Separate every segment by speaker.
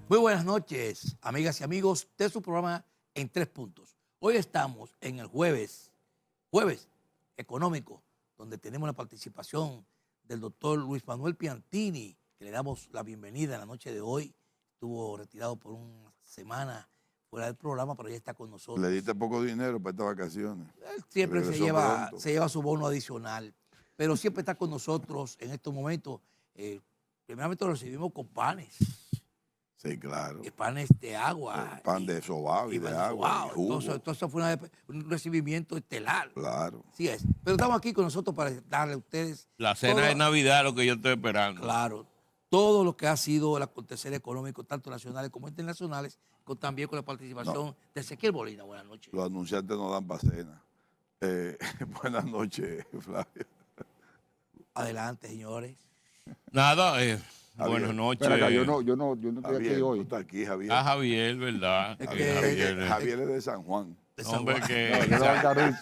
Speaker 1: Muy buenas noches, amigas y amigos de su programa En Tres Puntos. Hoy estamos en el jueves económico, donde tenemos la participación del doctor Luis Manuel Piantini, que le damos la bienvenida en la noche de hoy. Estuvo retirado por una semana fuera del programa, pero ya está con nosotros.
Speaker 2: Le diste poco dinero para estas vacaciones.
Speaker 1: Él siempre se lleva
Speaker 2: pronto.
Speaker 1: su bono adicional, pero siempre está con nosotros en estos momentos. Primeramente lo recibimos con panes.
Speaker 2: Sí, claro.
Speaker 1: Panes de agua.
Speaker 2: Pan de sobao y de agua y jugo.
Speaker 1: Entonces fue un recibimiento estelar.
Speaker 2: Claro.
Speaker 1: Así es. Pero estamos aquí con nosotros para darle a ustedes...
Speaker 3: La cena de Navidad, lo que yo estoy esperando.
Speaker 1: Claro. Todo lo que ha sido el acontecer económico, tanto nacionales como internacionales, también con la participación de Ezequiel Molina. Buenas noches.
Speaker 2: Los anunciantes no dan para cena. Buenas noches, Flavio.
Speaker 1: Adelante, señores.
Speaker 3: Nada, buenas noches.
Speaker 4: Espera acá, yo no estoy
Speaker 2: Javier,
Speaker 4: aquí hoy.
Speaker 2: tú estás aquí, Javier.
Speaker 3: Javier, ¿verdad?
Speaker 2: Javier es de San Juan.
Speaker 3: Hombre que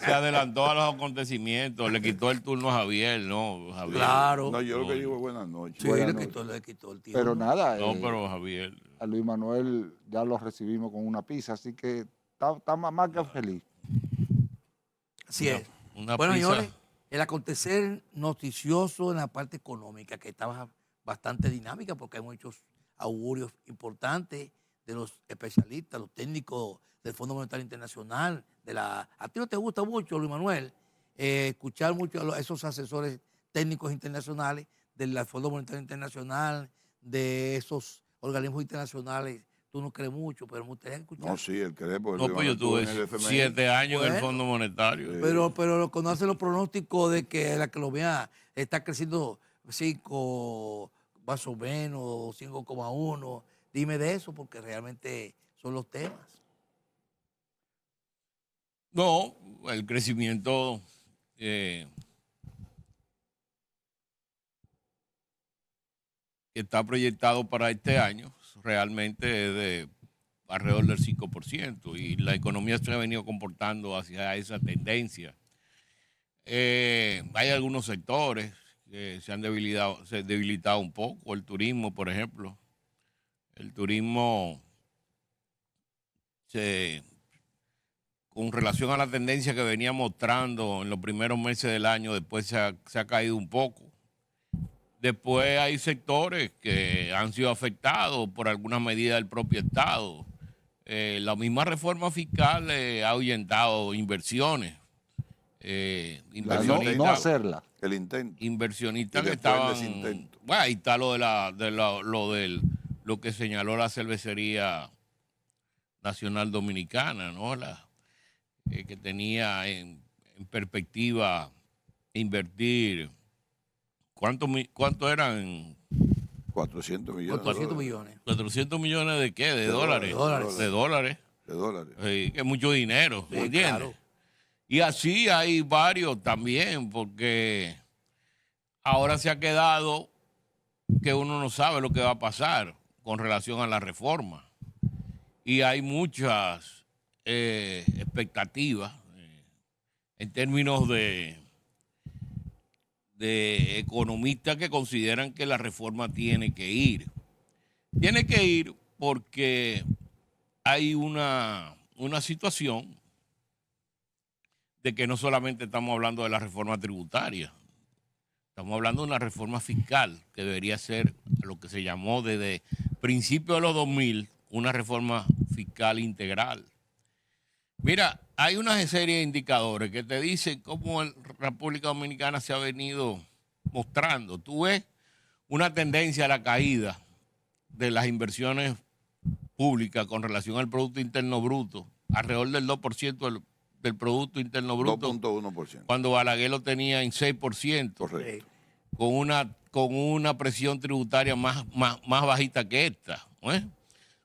Speaker 3: se adelantó a los acontecimientos, le quitó el turno a Javier, ¿no? Javier.
Speaker 1: Claro.
Speaker 2: No, yo lo que digo es buenas noches.
Speaker 1: Sí,
Speaker 4: Buenas
Speaker 1: le quitó el tiempo.
Speaker 4: Pero nada,
Speaker 3: No, pero Javier.
Speaker 4: a Luis Manuel ya lo recibimos con una pizza, así que está más que feliz.
Speaker 1: Así es.
Speaker 3: Una
Speaker 1: Bueno,
Speaker 3: pizza.
Speaker 1: señores, el acontecer noticioso en la parte económica, que estaba bastante dinámica porque hay muchos augurios importantes de los especialistas, los técnicos del Fondo Monetario Internacional. ¿A ti no te gusta mucho, Luis Manuel, escuchar mucho a esos asesores técnicos internacionales del Fondo Monetario Internacional, de esos organismos internacionales? Tú no crees mucho, pero me gustaría escuchar.
Speaker 2: No, sí, él cree.
Speaker 3: No, pues yo tuve 7 años en el Fondo Monetario.
Speaker 1: Pero conoce los pronósticos de que la economía está creciendo 5 más o menos, 5,1. Dime de eso, porque realmente son los temas.
Speaker 3: No, el crecimiento que está proyectado para este año realmente es de alrededor del 5%, y la economía se ha venido comportando hacia esa tendencia. Hay algunos sectores que se han debilitado un poco. El turismo, por ejemplo. El turismo, con relación a la tendencia que venía mostrando en los primeros meses del año, después se ha caído un poco. Después hay sectores que han sido afectados por algunas medidas del propio Estado. La misma reforma fiscal ha ahuyentado inversiones.
Speaker 4: No hacerla.
Speaker 2: El intento.
Speaker 3: Inversionistas
Speaker 2: Y
Speaker 3: que
Speaker 2: después
Speaker 3: estaban...
Speaker 2: el desintento.
Speaker 3: Bueno, ahí está lo que señaló la Cervecería Nacional Dominicana, ¿no? Que tenía en perspectiva invertir... ¿Cuánto eran?
Speaker 2: 400 millones.
Speaker 1: 400 millones.
Speaker 3: ¿400 millones de qué? ¿De dólares? De dólares.
Speaker 2: De dólares.
Speaker 3: Sí, que es mucho dinero,
Speaker 1: Sí,
Speaker 3: ¿entiendes?
Speaker 1: claro.
Speaker 3: Y así hay varios también, porque ahora se ha quedado que uno no sabe lo que va a pasar con relación a la reforma. Y hay muchas expectativas en términos de economistas que consideran que la reforma tiene que ir. Tiene que ir porque hay una situación de que no solamente estamos hablando de la reforma tributaria, estamos hablando de una reforma fiscal que debería ser lo que se llamó desde principios de los 2000 una reforma fiscal integral. Mira, hay una serie de indicadores que te dicen cómo la República Dominicana se ha venido mostrando. Tú ves una tendencia a la caída de las inversiones públicas con relación al Producto Interno Bruto, alrededor del 2% del Producto Interno Bruto.
Speaker 2: 2.1%.
Speaker 3: Cuando Balaguer lo tenía en 6%.
Speaker 2: Correcto.
Speaker 3: Con una presión tributaria más bajita que esta, ¿eh?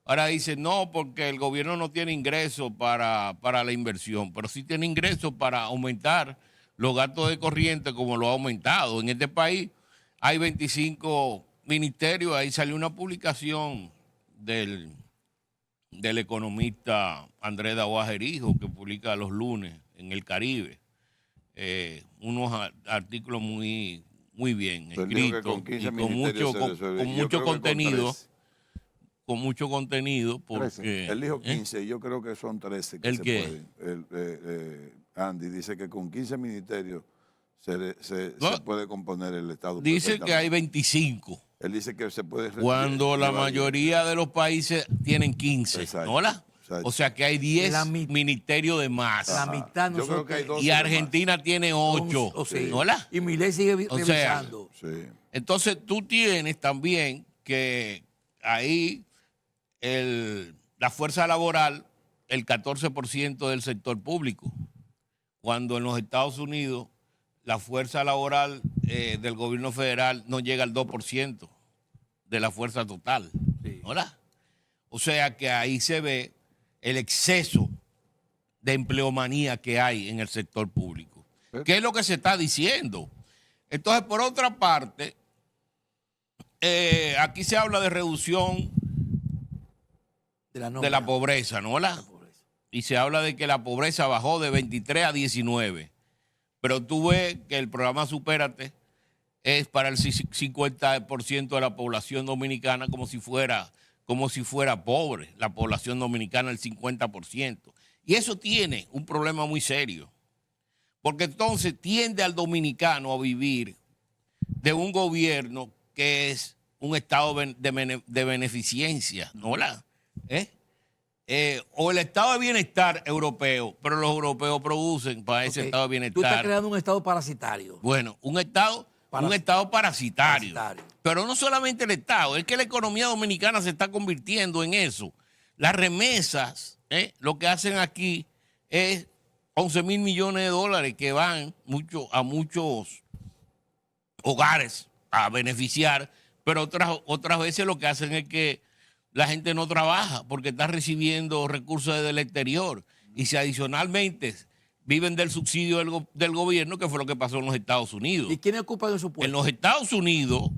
Speaker 3: Ahora dicen, no, porque el gobierno no tiene ingresos para la inversión, pero sí tiene ingresos para aumentar los gastos de corriente como lo ha aumentado. En este país hay 25 ministerios, ahí salió una publicación del economista Andrés Daguajerijo, que publica los lunes en El Caribe, unos artículos muy bien escritos y con mucho contenido. con mucho contenido porque...
Speaker 2: Él dijo 15, yo creo que son 13 que
Speaker 3: ¿El
Speaker 2: se
Speaker 3: qué?
Speaker 2: pueden. Andy dice que con 15 ministerios se
Speaker 3: No,
Speaker 2: puede componer el Estado.
Speaker 3: dice que hay
Speaker 2: perfectamente.
Speaker 3: 25,
Speaker 2: Él dice que se puede...
Speaker 3: cuando la
Speaker 2: llevar
Speaker 3: mayoría de los países tienen 15,
Speaker 2: Exacto,
Speaker 3: ¿no? ¿La?
Speaker 2: exacto.
Speaker 3: O sea que hay 10
Speaker 1: La mit-
Speaker 3: ministerios de más.
Speaker 1: La
Speaker 2: Ajá.
Speaker 1: mitad
Speaker 2: Yo
Speaker 1: nosotros
Speaker 2: creo que hay
Speaker 1: tenemos.
Speaker 2: 12
Speaker 3: Y
Speaker 2: de más.
Speaker 3: Argentina tiene 8,
Speaker 1: O sea,
Speaker 3: ¿no? ¿La?
Speaker 1: Y Milei sigue
Speaker 3: O sea,
Speaker 1: revisando.
Speaker 2: Sí.
Speaker 3: Entonces tú tienes también que ahí la fuerza laboral, el 14% del sector público, cuando en los Estados Unidos la fuerza laboral del gobierno federal no llega al 2% de la fuerza total.
Speaker 1: Sí.
Speaker 3: ¿Verdad? O sea que ahí se ve el exceso de empleomanía que hay en el sector público. ¿Qué es lo que se está diciendo? Entonces, por otra parte, aquí se habla de reducción
Speaker 1: De la
Speaker 3: de
Speaker 1: nómina.
Speaker 3: la pobreza, ¿no? ¿Verdad?
Speaker 1: La pobreza.
Speaker 3: Y se habla de que la pobreza bajó de 23 a 19. Pero tú ves que el programa Supérate es para el 50% de la población dominicana como si fuera pobre, la población dominicana el 50%. Y eso tiene un problema muy serio, porque entonces tiende al dominicano a vivir de un gobierno que es un estado de beneficencia, ¿no? ¿Verdad? O el estado de bienestar europeo, pero los europeos producen para ese
Speaker 1: Ok.
Speaker 3: estado de
Speaker 1: Tú estás
Speaker 3: bienestar.
Speaker 1: creando un estado parasitario.
Speaker 3: Bueno, un estado parasitario. Pero no solamente el Estado, es que la economía dominicana se está convirtiendo en eso. Las remesas, lo que hacen aquí es 11,000 millones de dólares que van a muchos hogares a beneficiar, pero otras veces lo que hacen es que la gente no trabaja porque está recibiendo recursos desde el exterior. Y si adicionalmente viven del subsidio del gobierno, que fue lo que pasó en los Estados Unidos.
Speaker 1: ¿Y quiénes ocupan esos
Speaker 3: En
Speaker 1: puestos?
Speaker 3: los Estados Unidos,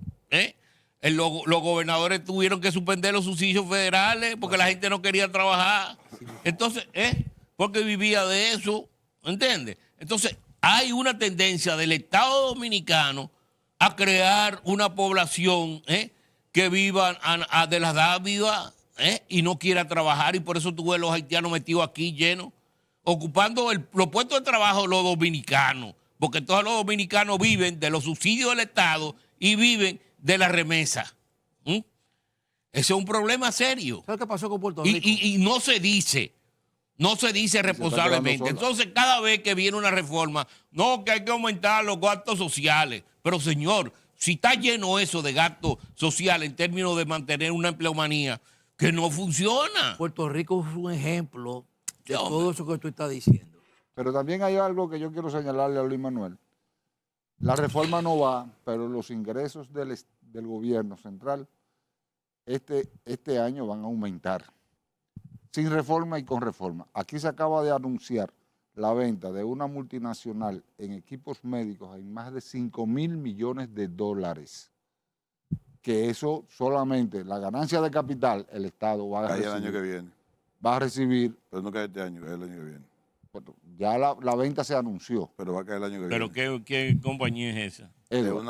Speaker 3: los gobernadores tuvieron que suspender los subsidios federales porque la gente no quería trabajar. Entonces, porque vivía de eso, ¿entiendes? Entonces, hay una tendencia del Estado dominicano a crear una población que viva de las dádivas y no quiera trabajar, y por eso tú ves los haitianos metidos aquí llenos, ocupando los puestos de trabajo de los dominicanos, porque todos los dominicanos viven de los subsidios del Estado y viven de la remesa. Ese es un problema serio.
Speaker 1: ¿Sabes qué pasó con Puerto Rico?
Speaker 3: Y no se dice responsablemente.
Speaker 4: quedando sola.
Speaker 3: Entonces, cada vez que viene una reforma, no, que hay que aumentar los gastos sociales. Pero, señor, si está lleno eso de gastos sociales en términos de mantener una empleomanía, que no funciona.
Speaker 1: Puerto Rico es un ejemplo de
Speaker 3: Sí,
Speaker 1: todo eso que tú estás diciendo.
Speaker 4: Pero también hay algo que yo quiero señalarle a Luis Manuel. La reforma no va, pero los ingresos del gobierno central este año van a aumentar. Sin reforma y con reforma. Aquí se acaba de anunciar la venta de una multinacional en equipos médicos en más de 5,000 millones de dólares. Que eso solamente, la ganancia de capital, el Estado va a
Speaker 2: Cae el
Speaker 4: recibir.
Speaker 2: año que viene.
Speaker 4: Va a recibir,
Speaker 2: Pero no cae este año, cae el año que viene.
Speaker 4: bueno, ya la venta se anunció.
Speaker 2: Pero va a caer el año que
Speaker 3: Pero
Speaker 2: viene.
Speaker 3: ¿qué compañía es esa?
Speaker 2: Es
Speaker 4: Edward.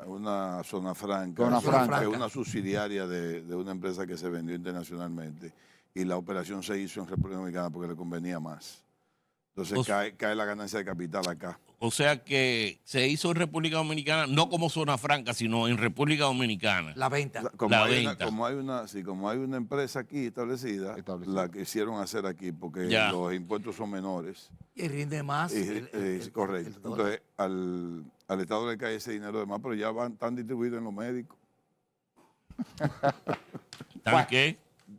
Speaker 2: una zona franca.
Speaker 4: Zona franca.
Speaker 2: Es una subsidiaria de una empresa que se vendió internacionalmente. Y la operación se hizo en República Dominicana porque le convenía más. Entonces cae la ganancia de capital acá.
Speaker 3: O sea que se hizo en República Dominicana, no como zona franca, sino en República Dominicana.
Speaker 1: La venta.
Speaker 2: Como
Speaker 3: La
Speaker 2: hay
Speaker 3: venta.
Speaker 2: como hay una empresa aquí establecida, la quisieron hacer aquí porque
Speaker 3: Ya.
Speaker 2: los impuestos son menores.
Speaker 1: Y rinde más.
Speaker 2: Correcto.
Speaker 1: el dólar.
Speaker 2: Entonces, al Estado le cae ese dinero de más, pero ya están distribuidos en los médicos.
Speaker 3: ¿Saben qué?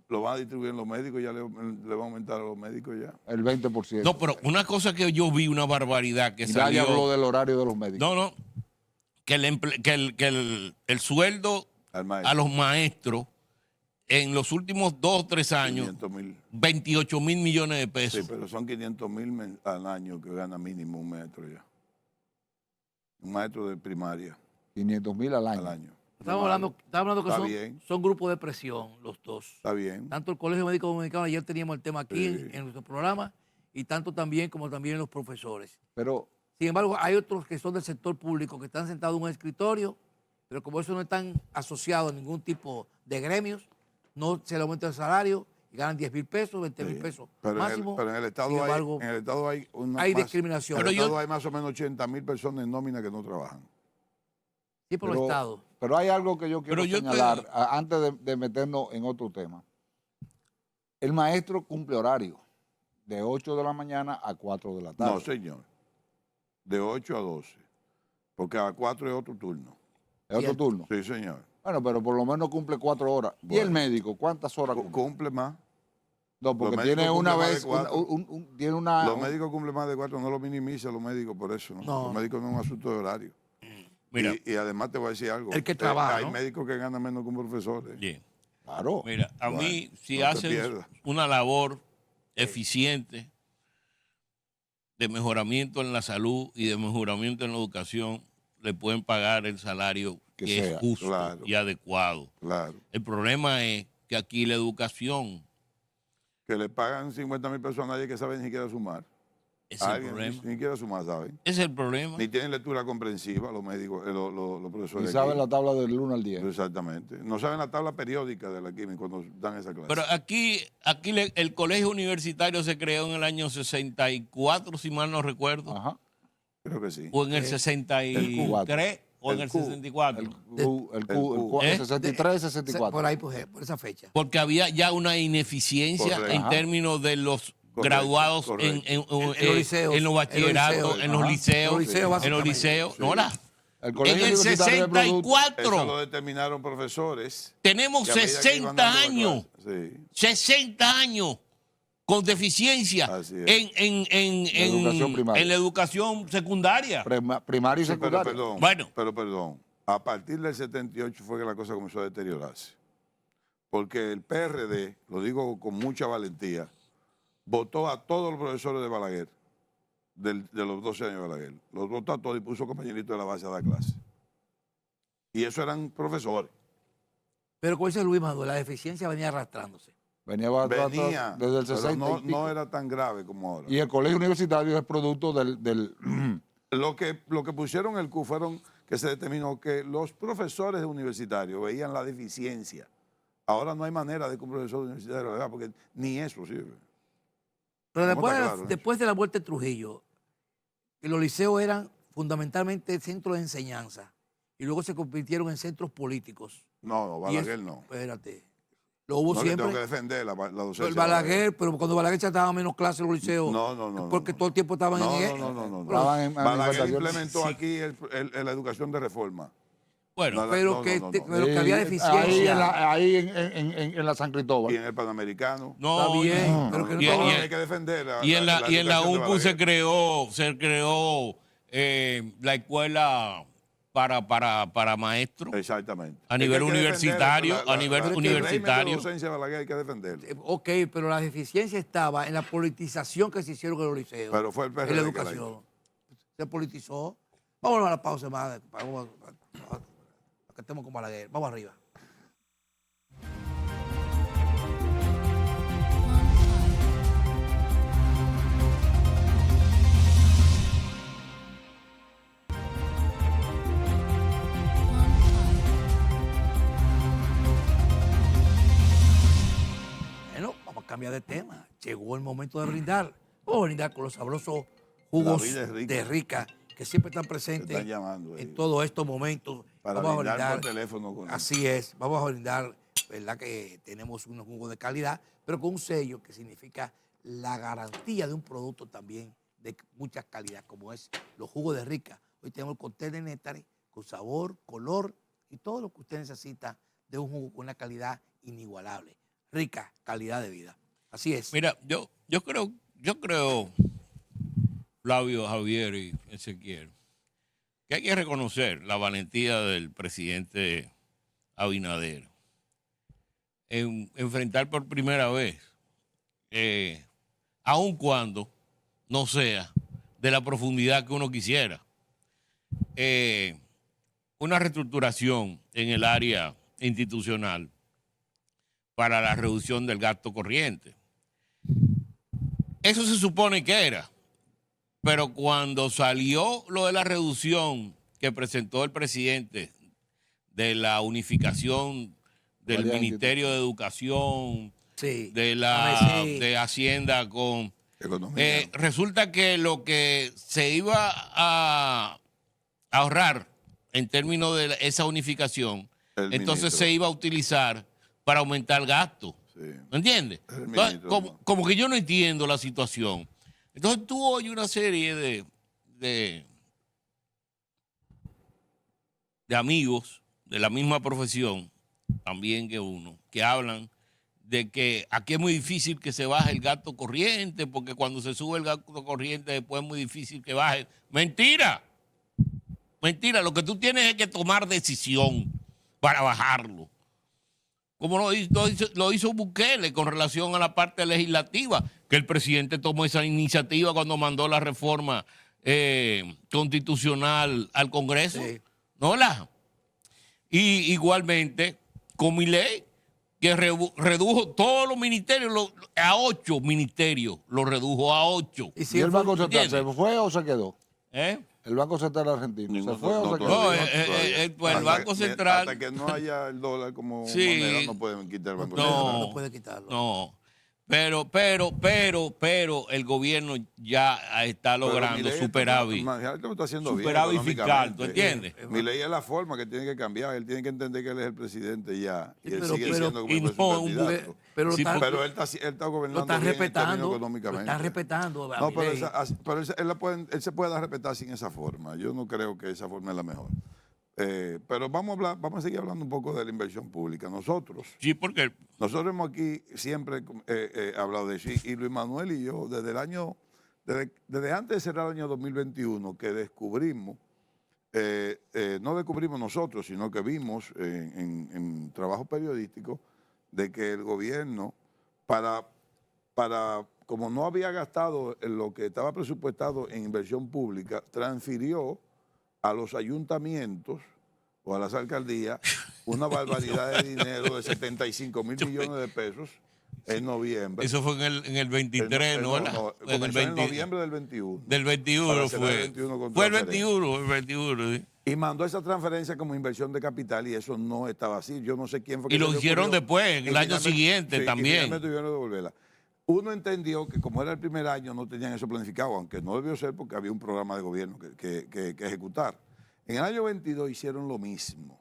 Speaker 2: Lo van a distribuir en los médicos, ya le van a aumentar a los médicos ya.
Speaker 4: El 20%.
Speaker 3: No, pero una cosa que yo vi, una barbaridad que
Speaker 4: Y nadie
Speaker 3: salió.
Speaker 4: habló del horario de los médicos.
Speaker 3: No, que el sueldo
Speaker 2: Al maestro.
Speaker 3: a los maestros en los últimos 2 o 3 años,
Speaker 2: 500,000.
Speaker 3: 28,000 millones de
Speaker 2: Sí,
Speaker 3: pesos.
Speaker 2: pero son 500,000 al año que gana mínimo un maestro ya. Un maestro de primaria
Speaker 4: 500,000 al año.
Speaker 2: al año.
Speaker 1: Estamos hablando que
Speaker 2: Está bien.
Speaker 1: son grupos de presión los dos.
Speaker 2: Está bien.
Speaker 1: Tanto el Colegio Médico Dominicano, ayer teníamos el tema aquí
Speaker 2: Sí.
Speaker 1: en nuestro programa, y tanto también como también los profesores.
Speaker 4: Pero
Speaker 1: Sin embargo, hay otros que son del sector público que están sentados en un escritorio, pero como eso no están asociados a ningún tipo de gremios, no se le aumenta el salario y ganan 10,000 pesos, 20,000
Speaker 2: Sí.
Speaker 1: pesos
Speaker 2: Pero
Speaker 1: máximo.
Speaker 2: en el Estado
Speaker 1: Sin embargo,
Speaker 2: en el Estado hay una
Speaker 1: hay
Speaker 2: más-
Speaker 1: discriminación.
Speaker 2: En el
Speaker 3: Pero yo-
Speaker 2: Estado hay más o menos 80,000 personas en nómina que no trabajan.
Speaker 1: Sí, por los estados.
Speaker 4: Pero hay algo que yo quiero
Speaker 3: Pero yo
Speaker 4: señalar antes de meternos en otro tema. El maestro cumple horario de 8 de la mañana a 4 de la tarde.
Speaker 2: No, señor. De 8 a 12. Porque a 4 es otro turno.
Speaker 4: ¿Es otro
Speaker 1: Cierto.
Speaker 4: turno?
Speaker 2: Sí, señor.
Speaker 4: Bueno, pero por lo menos cumple 4 horas. ¿Y el
Speaker 2: Bueno.
Speaker 4: médico cuántas horas cumple?
Speaker 2: Cumple más.
Speaker 4: No, porque
Speaker 2: Los
Speaker 4: tiene
Speaker 2: médicos
Speaker 4: una
Speaker 2: cumplen más
Speaker 4: vez,
Speaker 2: de 4.
Speaker 4: tiene una...
Speaker 2: Los médicos cumplen más de 4, no lo minimiza los médicos por eso. ¿no?
Speaker 1: No.
Speaker 2: Los médicos no es un asunto de horario.
Speaker 3: Mira,
Speaker 2: Y además te voy a decir algo.
Speaker 1: El que trabaja,
Speaker 2: Hay
Speaker 1: ¿no?
Speaker 2: médicos que ganan menos que un profesor.
Speaker 3: bien.
Speaker 4: Claro.
Speaker 3: Mira, a
Speaker 2: Bueno,
Speaker 3: mí, si
Speaker 2: no te
Speaker 3: hacen
Speaker 2: pierdas.
Speaker 3: una labor eficiente de mejoramiento en la salud y de mejoramiento en la educación, le pueden pagar el salario
Speaker 4: Que
Speaker 3: que es
Speaker 4: sea,
Speaker 3: justo
Speaker 2: claro.
Speaker 3: y adecuado.
Speaker 2: Claro.
Speaker 3: El problema es que aquí la educación
Speaker 2: Que le pagan 50,000 pesos a nadie que sabe ni siquiera sumar.
Speaker 3: es el
Speaker 2: Alguien
Speaker 3: problema.
Speaker 2: ni siquiera sumar, ¿saben?
Speaker 3: Es el problema.
Speaker 2: Ni tienen lectura comprensiva los médicos, los
Speaker 4: Y
Speaker 2: profesores.
Speaker 4: sabe
Speaker 2: aquí.
Speaker 4: la tabla del 1 al 10.
Speaker 2: Exactamente. No saben la tabla periódica de la química cuando dan esa clase.
Speaker 3: Pero aquí el colegio universitario se creó en el año 64, si mal no recuerdo,
Speaker 4: Ajá.
Speaker 2: Creo que sí.
Speaker 3: o en el 63 o en el
Speaker 2: Q.
Speaker 3: 64.
Speaker 4: El
Speaker 3: ¿Eh?
Speaker 4: 63, 64.
Speaker 1: Por ahí, por esa fecha.
Speaker 3: Porque había ya una ineficiencia
Speaker 2: Correcto.
Speaker 3: en
Speaker 4: Ajá.
Speaker 3: términos de los
Speaker 2: Correcto,
Speaker 3: graduados
Speaker 2: correcto.
Speaker 3: en
Speaker 1: los liceos,
Speaker 3: en los bachilleratos, en los
Speaker 1: Ajá.
Speaker 3: liceos,
Speaker 1: Los liceos,
Speaker 3: en los
Speaker 1: básicamente.
Speaker 3: liceos.
Speaker 2: Sí.
Speaker 3: No,
Speaker 4: El
Speaker 3: en
Speaker 4: colegio
Speaker 3: el
Speaker 4: universitario de productos-
Speaker 3: 64
Speaker 2: Eso lo determinaron profesores.
Speaker 3: tenemos
Speaker 2: que a medida que iban
Speaker 3: 60
Speaker 2: dando la
Speaker 3: años,
Speaker 2: clase. Sí.
Speaker 3: 60 años con deficiencia
Speaker 2: Así es.
Speaker 4: educación primaria.
Speaker 3: en la educación secundaria.
Speaker 4: Primario y
Speaker 2: Sí, pero
Speaker 4: secundario.
Speaker 2: perdón.
Speaker 3: Bueno.
Speaker 2: Pero perdón. A partir del 78 fue que la cosa comenzó a deteriorarse. Porque el PRD, lo digo con mucha valentía, votó a todos los profesores de Balaguer, de los 12 años de Balaguer. Los votó a todos y puso compañeritos de la base a dar clase. Y eso eran profesores.
Speaker 1: Pero como dice Luis Manuel, la deficiencia venía arrastrándose.
Speaker 4: Venía
Speaker 2: Venía,
Speaker 4: desde el
Speaker 2: pero
Speaker 4: 60 y
Speaker 2: no
Speaker 4: pico.
Speaker 2: era tan grave como ahora.
Speaker 4: Y el colegio universitario es producto del
Speaker 2: Lo que pusieron el Q fueron que se determinó que los profesores universitarios veían la deficiencia. Ahora no hay manera de que un profesor universitario lo vea porque ni eso sirve.
Speaker 1: Pero
Speaker 2: Vamos a
Speaker 1: después,
Speaker 2: estar claros, ¿no?
Speaker 1: después de la muerte de Trujillo, los liceos eran fundamentalmente centros de enseñanza y luego se convirtieron en centros políticos.
Speaker 2: No,
Speaker 1: Y
Speaker 2: Balaguer
Speaker 1: eso-
Speaker 2: no.
Speaker 1: Espérate. Lo hubo
Speaker 2: No, que tengo que
Speaker 1: siempre.
Speaker 2: defender la docencia.
Speaker 1: El
Speaker 2: de
Speaker 1: Balaguer, pero cuando Balaguer se daba menos clases en los liceos,
Speaker 2: No.
Speaker 1: porque todo el tiempo estaban
Speaker 2: No,
Speaker 1: en
Speaker 2: no.
Speaker 4: Estaban en
Speaker 2: Balaguer
Speaker 4: manifestaciones.
Speaker 2: implementó aquí la educación de reforma.
Speaker 3: Bueno,
Speaker 2: No,
Speaker 1: pero
Speaker 2: no,
Speaker 1: que,
Speaker 2: no, no.
Speaker 1: pero que había deficiencia.
Speaker 4: Ahí en la San
Speaker 2: Y
Speaker 4: Cristóbal.
Speaker 2: en el Panamericano.
Speaker 3: no,
Speaker 1: Está bien,
Speaker 3: no.
Speaker 1: pero que no
Speaker 3: Y-
Speaker 1: estaba-
Speaker 3: y-
Speaker 2: hay que defender
Speaker 3: Y en la
Speaker 2: educación de
Speaker 3: UNPU se
Speaker 2: Balaguer.
Speaker 3: creó la escuela para maestros
Speaker 2: Exactamente.
Speaker 3: a
Speaker 2: Es que
Speaker 3: nivel
Speaker 2: hay que
Speaker 3: universitario,
Speaker 2: defender
Speaker 3: a nivel
Speaker 2: el régimen
Speaker 3: universitario.
Speaker 2: de docencia de Balaguer hay que defenderlo.
Speaker 1: Ok, pero la deficiencia estaba en la politización que se hicieron en los liceos.
Speaker 2: Pero fue el PRD
Speaker 1: en la
Speaker 2: que la
Speaker 1: educación. Se politizó. Vámonos a la pausa más. Vamos a que estemos con Balaguer. Vamos arriba. Bueno, vamos a cambiar de tema. Llegó el momento de brindar. Vamos a brindar con los sabrosos jugos
Speaker 2: La vida es rica.
Speaker 1: de rica que siempre están
Speaker 2: Te
Speaker 1: presentes
Speaker 2: están llamando ahí.
Speaker 1: en todos estos momentos.
Speaker 2: Para
Speaker 1: Vamos a
Speaker 2: brindar
Speaker 1: brindar.
Speaker 2: por teléfono con
Speaker 1: Así es, vamos a brindar, ¿verdad? Que tenemos unos jugos de calidad, pero con un sello que significa la garantía de un producto también de mucha calidad, como es los jugos de rica. Hoy tenemos el cóctel de néctares con sabor, color y todo lo que usted necesita de un jugo con una calidad inigualable. Rica calidad de vida. Así es.
Speaker 3: Mira, yo creo, Flavio, Javier y Ezequiel, que hay que reconocer la valentía del presidente Abinader en enfrentar por primera vez, aun cuando no sea de la profundidad que uno quisiera, una reestructuración en el área institucional para la reducción del gasto corriente. Eso se supone que era, pero cuando salió lo de la reducción que presentó el presidente de la unificación del
Speaker 4: Varias
Speaker 3: Ministerio de Educación,
Speaker 1: Sí.
Speaker 3: de Hacienda con...
Speaker 2: Economía.
Speaker 3: resulta que lo que se iba a ahorrar en términos de esa unificación,
Speaker 2: El
Speaker 3: entonces
Speaker 2: ministro.
Speaker 3: se iba a utilizar para aumentar gasto.
Speaker 2: Sí.
Speaker 3: ¿Me entiendes?
Speaker 2: El
Speaker 3: Entonces,
Speaker 2: ministro,
Speaker 3: como,
Speaker 2: no.
Speaker 3: como que yo no entiendo la situación. Entonces tú oyes una serie de amigos de la misma profesión, también que uno, que hablan de que aquí es muy difícil que se baje el gasto corriente, porque cuando se sube el gasto corriente después es muy difícil que baje. Mentira, mentira, lo que tú tienes es que tomar decisión para bajarlo. Como lo hizo Bukele con relación a la parte legislativa, que el presidente tomó esa iniciativa cuando mandó la reforma constitucional al Congreso.
Speaker 1: Sí.
Speaker 3: ¿No la? Y igualmente con Milei, que redujo todos los ministerios a 8 ministerios, lo redujo a 8.
Speaker 1: Y
Speaker 4: ¿Y
Speaker 1: si
Speaker 4: el Banco Central
Speaker 3: ¿entiendes?
Speaker 4: se fue o se quedó?
Speaker 3: ¿Eh?
Speaker 4: El Banco Central argentino,
Speaker 2: Ninguno,
Speaker 4: ¿se fue o
Speaker 2: no,
Speaker 4: se quedó?
Speaker 3: No,
Speaker 2: todavía,
Speaker 3: pues el
Speaker 2: Hasta
Speaker 3: Banco
Speaker 2: que-
Speaker 3: Central...
Speaker 2: Hasta que no haya el dólar como
Speaker 3: Sí.
Speaker 2: moneda, no pueden quitar el Banco
Speaker 3: No.
Speaker 2: Central.
Speaker 1: no puede quitarlo.
Speaker 3: No, pero el gobierno ya está
Speaker 2: Pero
Speaker 3: logrando
Speaker 2: Milei
Speaker 3: superávit.
Speaker 2: imagínate lo está haciendo bien
Speaker 3: Superávit fiscal, ¿tú
Speaker 2: económicamente.
Speaker 3: entiendes?
Speaker 2: Milei es la forma que tiene que cambiar. Él tiene que entender que él es el presidente ya. Y
Speaker 1: Sí,
Speaker 2: él
Speaker 1: pero-
Speaker 2: sigue
Speaker 1: pero-
Speaker 2: siendo como
Speaker 3: y
Speaker 2: el
Speaker 3: no,
Speaker 2: candidato.
Speaker 1: Pero,
Speaker 3: Sí,
Speaker 2: Pero él está
Speaker 1: lo
Speaker 2: gobernando
Speaker 1: están
Speaker 2: bien en términos
Speaker 1: respetando. Lo
Speaker 2: económicamente.
Speaker 1: están respetando. a
Speaker 2: No, pero,
Speaker 1: Milei.
Speaker 2: él se puede dar a respetar sin esa forma. Yo no creo que esa forma es la mejor. Pero vamos a seguir hablando un poco de la inversión pública. Nosotros hemos aquí siempre hablado de eso. Y Luis Manuel y yo, desde antes de cerrar el año 2021, que descubrimos, no descubrimos nosotros, sino que vimos en trabajo periodístico, de que el gobierno, como no había gastado en lo que estaba presupuestado en inversión pública, transfirió a los ayuntamientos o a las alcaldías una barbaridad de dinero de 75 mil millones de pesos en noviembre.
Speaker 3: Eso fue en el 23, ¿no?
Speaker 2: No, comenzó en noviembre del 21.
Speaker 3: Del 21
Speaker 2: Para cerrar
Speaker 3: fue.
Speaker 2: el 21 con
Speaker 3: Fue el
Speaker 2: transferencia.
Speaker 3: 21, sí.
Speaker 2: Y mandó esa transferencia como inversión de capital y eso no estaba así. Yo no sé quién fue que
Speaker 3: Y lo
Speaker 2: se le
Speaker 3: hicieron
Speaker 2: ocurrió.
Speaker 3: después, en el
Speaker 2: Y
Speaker 3: año
Speaker 2: finalmente-
Speaker 3: siguiente
Speaker 2: sí, y
Speaker 3: también.
Speaker 2: finalmente tuvieron que devolverla. Uno entendió que como era el primer año no tenían eso planificado, aunque no debió ser porque había un programa de gobierno que ejecutar. En el año 22 hicieron lo mismo.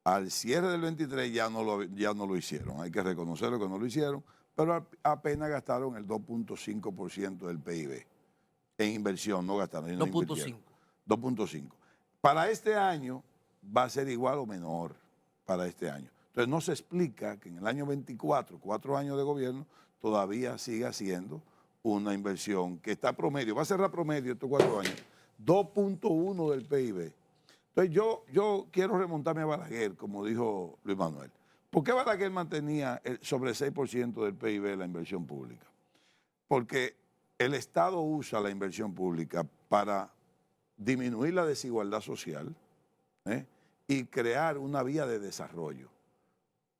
Speaker 2: Al cierre del 23 ya no lo hicieron. Hay que reconocerlo que no lo hicieron, pero apenas gastaron el 2.5% del PIB en inversión, no gastaron. sino
Speaker 1: 2.5.
Speaker 2: 2.5. Para este año va a ser igual o menor para este año. Entonces no se explica que en el año 24, 4 años de gobierno, todavía siga siendo una inversión que está promedio, va a cerrar promedio estos 4 años, 2.1 del PIB. Entonces yo quiero remontarme a Balaguer, como dijo Luis Manuel. ¿Por qué Balaguer mantenía sobre el 6% del PIB la inversión pública? Porque el Estado usa la inversión pública para disminuir la desigualdad social y crear una vía de desarrollo.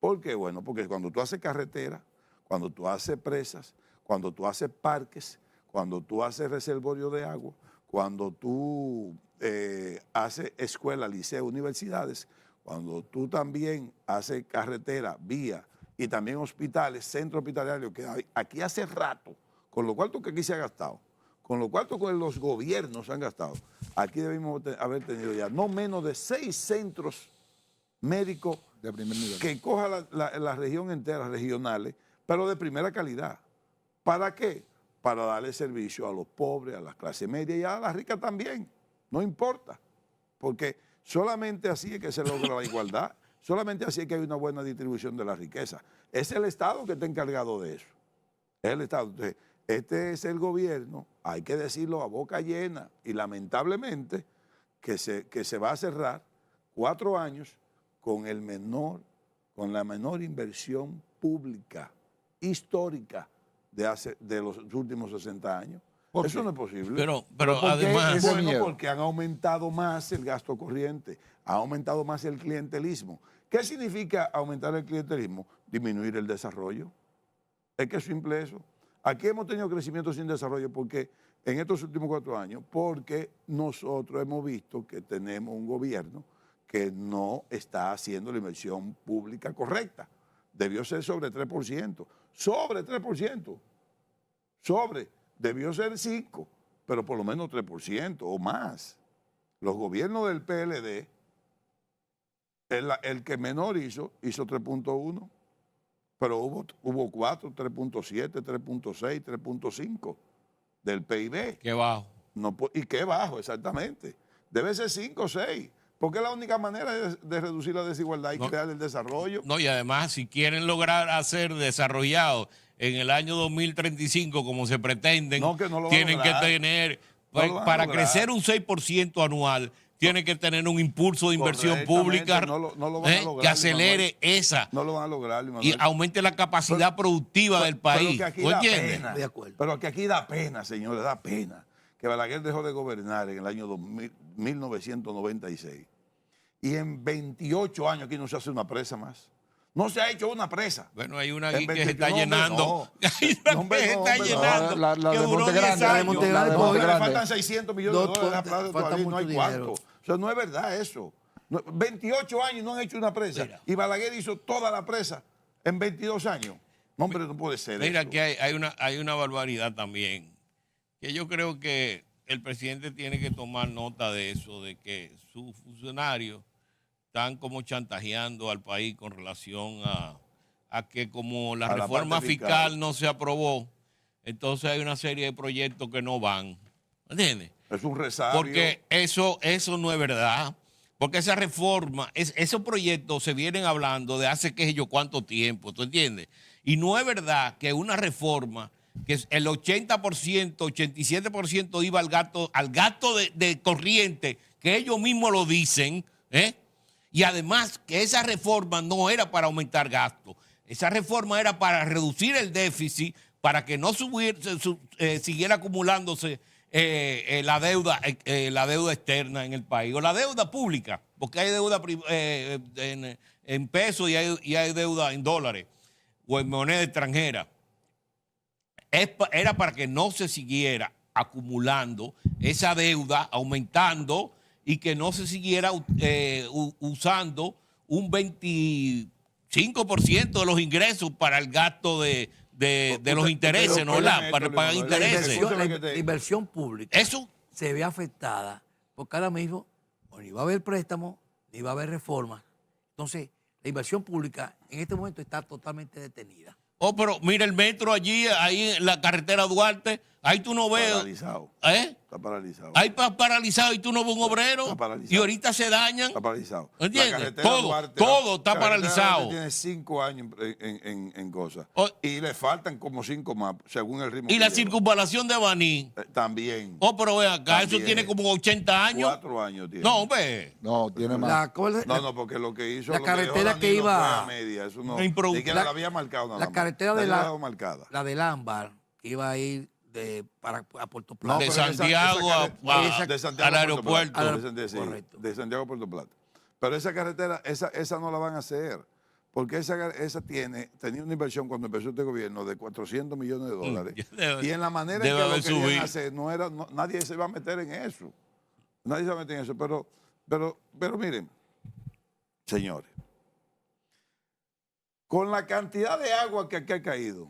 Speaker 2: ¿Por qué? Bueno, porque cuando tú haces carretera, cuando tú haces presas, cuando tú haces parques, cuando tú haces reservorio de agua, cuando tú haces escuelas, liceos, universidades, cuando tú también haces carretera, vía y también hospitales, centros hospitalarios, que aquí hace rato, con lo cuarto que aquí se ha gastado, con lo cuarto que los gobiernos han gastado, aquí debimos haber tenido ya no menos de 6 centros médicos
Speaker 4: De primer nivel.
Speaker 2: que coja la región entera, regionales, pero de primera calidad. ¿Para qué? Para darle servicio a los pobres, a la clase media y a la rica también. No importa. Porque solamente así es que se logra la igualdad, solamente así es que hay una buena distribución de la riqueza. Es el Estado que está encargado de eso. Es el Estado. Entonces, este es el gobierno, hay que decirlo a boca llena, y lamentablemente que se va a cerrar 4 años con la menor inversión pública histórica de los últimos 60 años.
Speaker 4: ¿Por
Speaker 2: Eso
Speaker 4: qué?
Speaker 2: no es posible.
Speaker 3: Pero
Speaker 4: ¿por qué
Speaker 3: además,
Speaker 4: ese
Speaker 2: Bueno,
Speaker 4: miedo?
Speaker 2: porque han aumentado más el gasto corriente, ha aumentado más el clientelismo. ¿Qué significa aumentar el clientelismo? Disminuir el desarrollo. Es que es simple eso. Aquí hemos tenido crecimiento sin desarrollo porque en estos últimos 4 años, porque nosotros hemos visto que tenemos un gobierno que no está haciendo la inversión pública correcta. Debió ser sobre 3%. Sobre 3%. Debió ser 5%, pero por lo menos 3% o más. Los gobiernos del PLD, el que menor hizo 3.1%, pero hubo 4, 3.7, 3.6, 3.5 del PIB.
Speaker 3: Qué bajo.
Speaker 2: No, y qué bajo, exactamente. Debe ser 5 o 6, porque es la única manera de reducir la desigualdad y crear el desarrollo.
Speaker 3: No, y además, si quieren lograr hacer desarrollados en el año 2035, como se pretenden,
Speaker 2: No, que no lo van a
Speaker 3: tienen que
Speaker 2: lograr.
Speaker 3: tener,
Speaker 2: No lo van a
Speaker 3: para
Speaker 2: lograr.
Speaker 3: crecer un 6% anual, tienen que tener un impulso de inversión
Speaker 2: Correctamente,
Speaker 3: pública
Speaker 2: no lo van a lograr,
Speaker 3: que acelere esa
Speaker 2: No lo van a lograr,
Speaker 3: y aumente la capacidad productiva del país.
Speaker 2: Pero que aquí
Speaker 3: ¿Tú
Speaker 2: da
Speaker 3: entiendes?
Speaker 2: pena,
Speaker 1: De acuerdo.
Speaker 2: pero que aquí da pena, señores, da pena que Balaguer dejó de gobernar en el año 1996 y en 28 años aquí no se hace una presa más. No se ha hecho una presa.
Speaker 3: Bueno, hay una
Speaker 2: En
Speaker 3: aquí que se
Speaker 2: 28,
Speaker 3: está llenando.
Speaker 2: no.
Speaker 3: Hay una
Speaker 2: No, hombre,
Speaker 3: que se
Speaker 2: no,
Speaker 3: está
Speaker 2: hombre, no.
Speaker 3: llenando.
Speaker 4: La
Speaker 3: que
Speaker 4: de
Speaker 3: duró
Speaker 4: Monte
Speaker 3: 10
Speaker 4: Grande,
Speaker 1: la de
Speaker 3: años.
Speaker 1: Monte
Speaker 4: la
Speaker 1: Grande,
Speaker 4: de
Speaker 2: No,
Speaker 4: Monte
Speaker 2: le
Speaker 4: Grande.
Speaker 2: faltan 600 millones de dólares a plazo
Speaker 1: falta
Speaker 2: todavía, no hay
Speaker 1: mucho
Speaker 2: cuarto.
Speaker 1: dinero.
Speaker 2: O sea, no es verdad eso. 28 años no han hecho una presa.
Speaker 3: Mira.
Speaker 2: Y Balaguer hizo toda la presa en 22 años. No, hombre, no puede ser
Speaker 3: Mira,
Speaker 2: eso.
Speaker 3: que hay una barbaridad también, que yo creo que el presidente tiene que tomar nota de eso, de que sus funcionarios están como chantajeando al país con relación a que como la
Speaker 2: A la
Speaker 3: reforma
Speaker 2: parte
Speaker 3: fiscal
Speaker 2: fiscal
Speaker 3: no se aprobó, entonces hay una serie de proyectos que no van. ¿Entiendes?
Speaker 2: Es un resabio.
Speaker 3: Porque eso no es verdad. Porque esa reforma, esos proyectos se vienen hablando de hace qué sé yo cuánto tiempo, ¿tú entiendes? Y no es verdad que una reforma, que el 80%, 87% iba al gasto de corriente, que ellos mismos lo dicen, ¿eh? Y además que esa reforma no era para aumentar gastos, esa reforma era para reducir el déficit, para que no siguiera acumulándose la deuda externa en el país, o la deuda pública, porque hay deuda en pesos y hay deuda en dólares o en moneda extranjera. Era para que no se siguiera acumulando esa deuda, aumentando, y que no se siguiera usando un 25% de los ingresos para el gasto de los intereses, ¿no? Para pagar intereses.
Speaker 1: La inversión pública
Speaker 3: Eso,
Speaker 1: se ve afectada porque ahora mismo ni va a haber préstamo ni va a haber reformas. Entonces, la inversión pública en este momento está totalmente detenida.
Speaker 3: oh, pero mira el metro allí, ahí en la carretera Duarte, ahí tú no ves.
Speaker 2: Paralizado.
Speaker 3: ¿Eh?
Speaker 2: Está paralizado.
Speaker 3: Ahí paralizado y tú no ves un obrero.
Speaker 2: Está paralizado.
Speaker 3: Y ahorita se dañan.
Speaker 2: Está paralizado.
Speaker 3: ¿Entiendes?
Speaker 2: La carretera
Speaker 3: Todo está
Speaker 2: la carretera
Speaker 3: paralizado.
Speaker 2: Duarte tiene 5 años en cosas.
Speaker 3: Oh.
Speaker 2: Y le faltan como 5 más, según el ritmo.
Speaker 3: Y
Speaker 2: que
Speaker 3: la
Speaker 2: lleva.
Speaker 3: circunvalación de Baní.
Speaker 2: También.
Speaker 3: Oh, pero ve acá, eso
Speaker 2: También.
Speaker 3: tiene como 80 años.
Speaker 2: 4 años tiene.
Speaker 3: No, hombre.
Speaker 4: No, tiene más.
Speaker 2: No, porque lo que hizo
Speaker 1: la
Speaker 2: lo
Speaker 1: carretera
Speaker 2: dejó
Speaker 1: que
Speaker 2: Danilo
Speaker 1: iba-
Speaker 2: fue a media, eso no.
Speaker 3: Improductiva.
Speaker 2: Ni que la había marcado nada
Speaker 1: La
Speaker 2: más.
Speaker 1: carretera de
Speaker 2: Danilo
Speaker 1: la,
Speaker 2: dejó marcada.
Speaker 1: la del Ámbar, que iba a ir a Puerto Plata.
Speaker 2: No,
Speaker 3: De
Speaker 2: pero esa
Speaker 3: Santiago
Speaker 2: de Santiago
Speaker 3: al
Speaker 2: a Puerto
Speaker 3: aeropuerto.
Speaker 2: Plata. Sí,
Speaker 1: Correcto.
Speaker 2: de Santiago a Puerto Plata. Pero esa carretera, esa no la van a hacer. Porque esa tenía una inversión cuando empezó este gobierno de 400 millones de dólares.
Speaker 3: Debe-
Speaker 2: Y en la manera en
Speaker 3: debe
Speaker 2: que
Speaker 3: haber
Speaker 2: lo querían
Speaker 3: subido.
Speaker 2: hacer, nadie se va a meter en eso. Nadie se va a meter en eso. Pero miren, señores, con la cantidad de agua que aquí ha caído,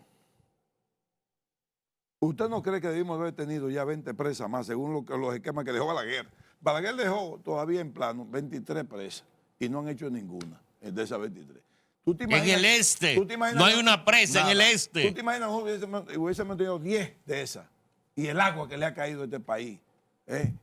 Speaker 2: ¿usted no cree que debimos haber tenido ya 20 presas más, según los esquemas que dejó Balaguer? Balaguer dejó todavía en plano 23 presas y no han hecho ninguna de esas 23. ¿Tú te
Speaker 3: En
Speaker 2: imaginas-
Speaker 3: el este.
Speaker 2: tú te imaginas
Speaker 3: No hay
Speaker 2: que-
Speaker 3: una presa en el
Speaker 2: nada.
Speaker 3: este.
Speaker 2: ¿Tú te imaginas que hubiésemos tenido 10 de esas? Y el agua que le ha caído a este país,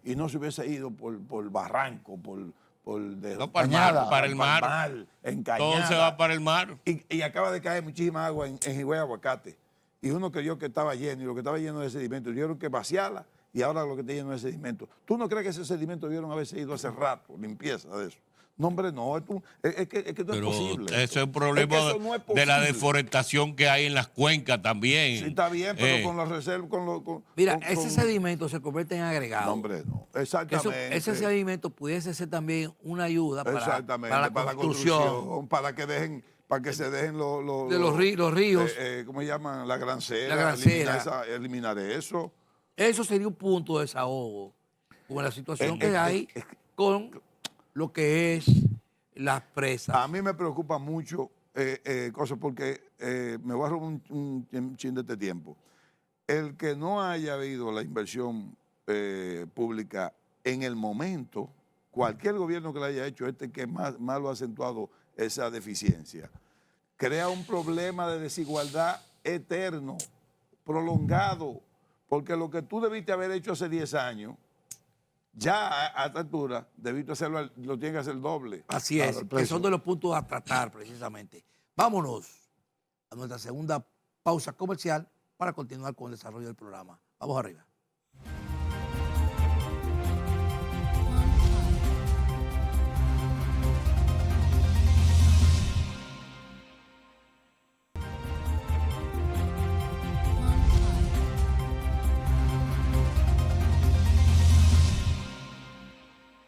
Speaker 2: y no se hubiese ido por barranco,
Speaker 3: No, para el mar, para el mar.
Speaker 2: en
Speaker 3: Todo
Speaker 2: Cañada.
Speaker 3: se va para el mar.
Speaker 2: Y acaba de caer muchísima agua en Higüey Aguacate. Y uno creyó que estaba lleno, y lo que estaba lleno de sedimentos, tuvieron que vaciarla, y ahora lo que está lleno de sedimentos. ¿Tú no crees que ese sedimento debieron haberse ido hace rato, limpieza de eso? No, hombre, no, es que no es
Speaker 3: Pero
Speaker 2: posible.
Speaker 3: ese es
Speaker 2: esto.
Speaker 3: el problema
Speaker 2: Es que eso no es
Speaker 3: de la
Speaker 2: posible.
Speaker 3: deforestación que hay en las cuencas también.
Speaker 2: Sí, está bien, pero con los reservas,
Speaker 1: Mira,
Speaker 2: con-
Speaker 1: ese sedimento se convierte en agregado.
Speaker 2: No, hombre, no.
Speaker 1: Eso-
Speaker 2: Exactamente.
Speaker 1: ese sedimento pudiese ser también una ayuda
Speaker 2: Exactamente,
Speaker 1: para la construcción.
Speaker 2: para que se dejen
Speaker 1: De los ríos.
Speaker 2: ¿cómo llaman? La grancera.
Speaker 1: La grancera.
Speaker 2: Eliminar eso.
Speaker 1: Eso sería un punto de desahogo con la situación que
Speaker 2: es-
Speaker 1: hay
Speaker 2: es-
Speaker 1: con lo que es las presas.
Speaker 2: A mí me preocupa mucho cosas porque me voy a robar un chin de este tiempo. El que no haya habido la inversión pública en el momento, cualquier gobierno que la haya hecho, que más lo ha acentuado esa deficiencia, crea un problema de desigualdad eterno, prolongado, porque lo que tú debiste haber hecho hace 10 años, ya a esta altura, debiste hacerlo, lo tienes que hacer doble.
Speaker 1: Así es, que son de los puntos a tratar precisamente. Vámonos a nuestra segunda pausa comercial para continuar con el desarrollo del programa. Vamos arriba.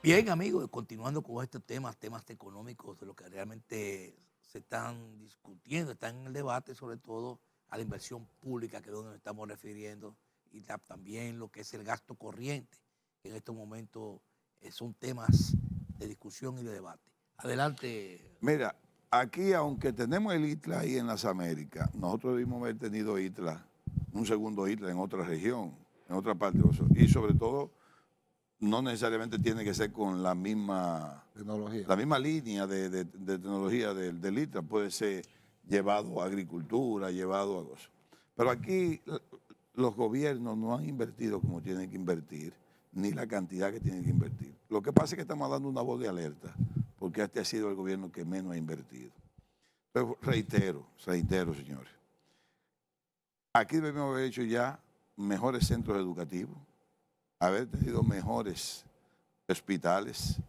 Speaker 1: Bien, amigos, continuando con estos temas económicos de lo que realmente se están discutiendo, están en el debate, sobre todo a la inversión pública, que es donde nos estamos refiriendo, y también lo que es el gasto corriente, que en estos momentos son temas de discusión y de debate. Adelante.
Speaker 2: Mira, aquí, aunque tenemos el ITLA ahí en las Américas, nosotros debimos haber tenido ITLA, un segundo ITLA en otra región, en otra parte, y sobre todo, no necesariamente tiene que ser con la misma
Speaker 4: Tecnología.
Speaker 2: La misma línea de tecnología del ITLA, puede ser llevado a agricultura, llevado a cosas. Pero aquí los gobiernos no han invertido como tienen que invertir, ni la cantidad que tienen que invertir. Lo que pasa es que estamos dando una voz de alerta, porque este ha sido el gobierno que menos ha invertido. Pero reitero, señores, aquí debemos haber hecho ya mejores centros educativos, haber tenido mejores hospitales,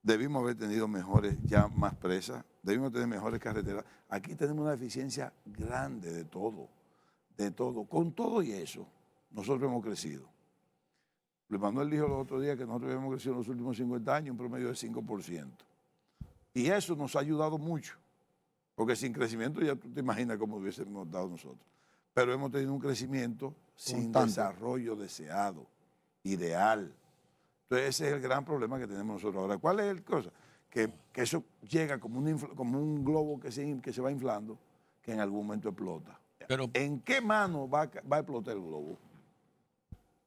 Speaker 2: debimos haber tenido mejores, ya más presas, debimos tener mejores carreteras. Aquí tenemos una deficiencia grande de todo, de todo. Con todo y eso, nosotros hemos crecido. Luis Manuel dijo el otro día que nosotros hemos crecido en los últimos 50 años un promedio de 5%. Y eso nos ha ayudado mucho, porque sin crecimiento ya tú te imaginas cómo hubiésemos dado nosotros. Pero hemos tenido un crecimiento sin desarrollo deseado, ideal. Entonces ese es el gran problema que tenemos nosotros ahora. ¿Cuál es el cosa? Que eso llega como un globo que se va inflando, que en algún momento explota.
Speaker 3: Pero,
Speaker 2: ¿En qué mano va a explotar el globo?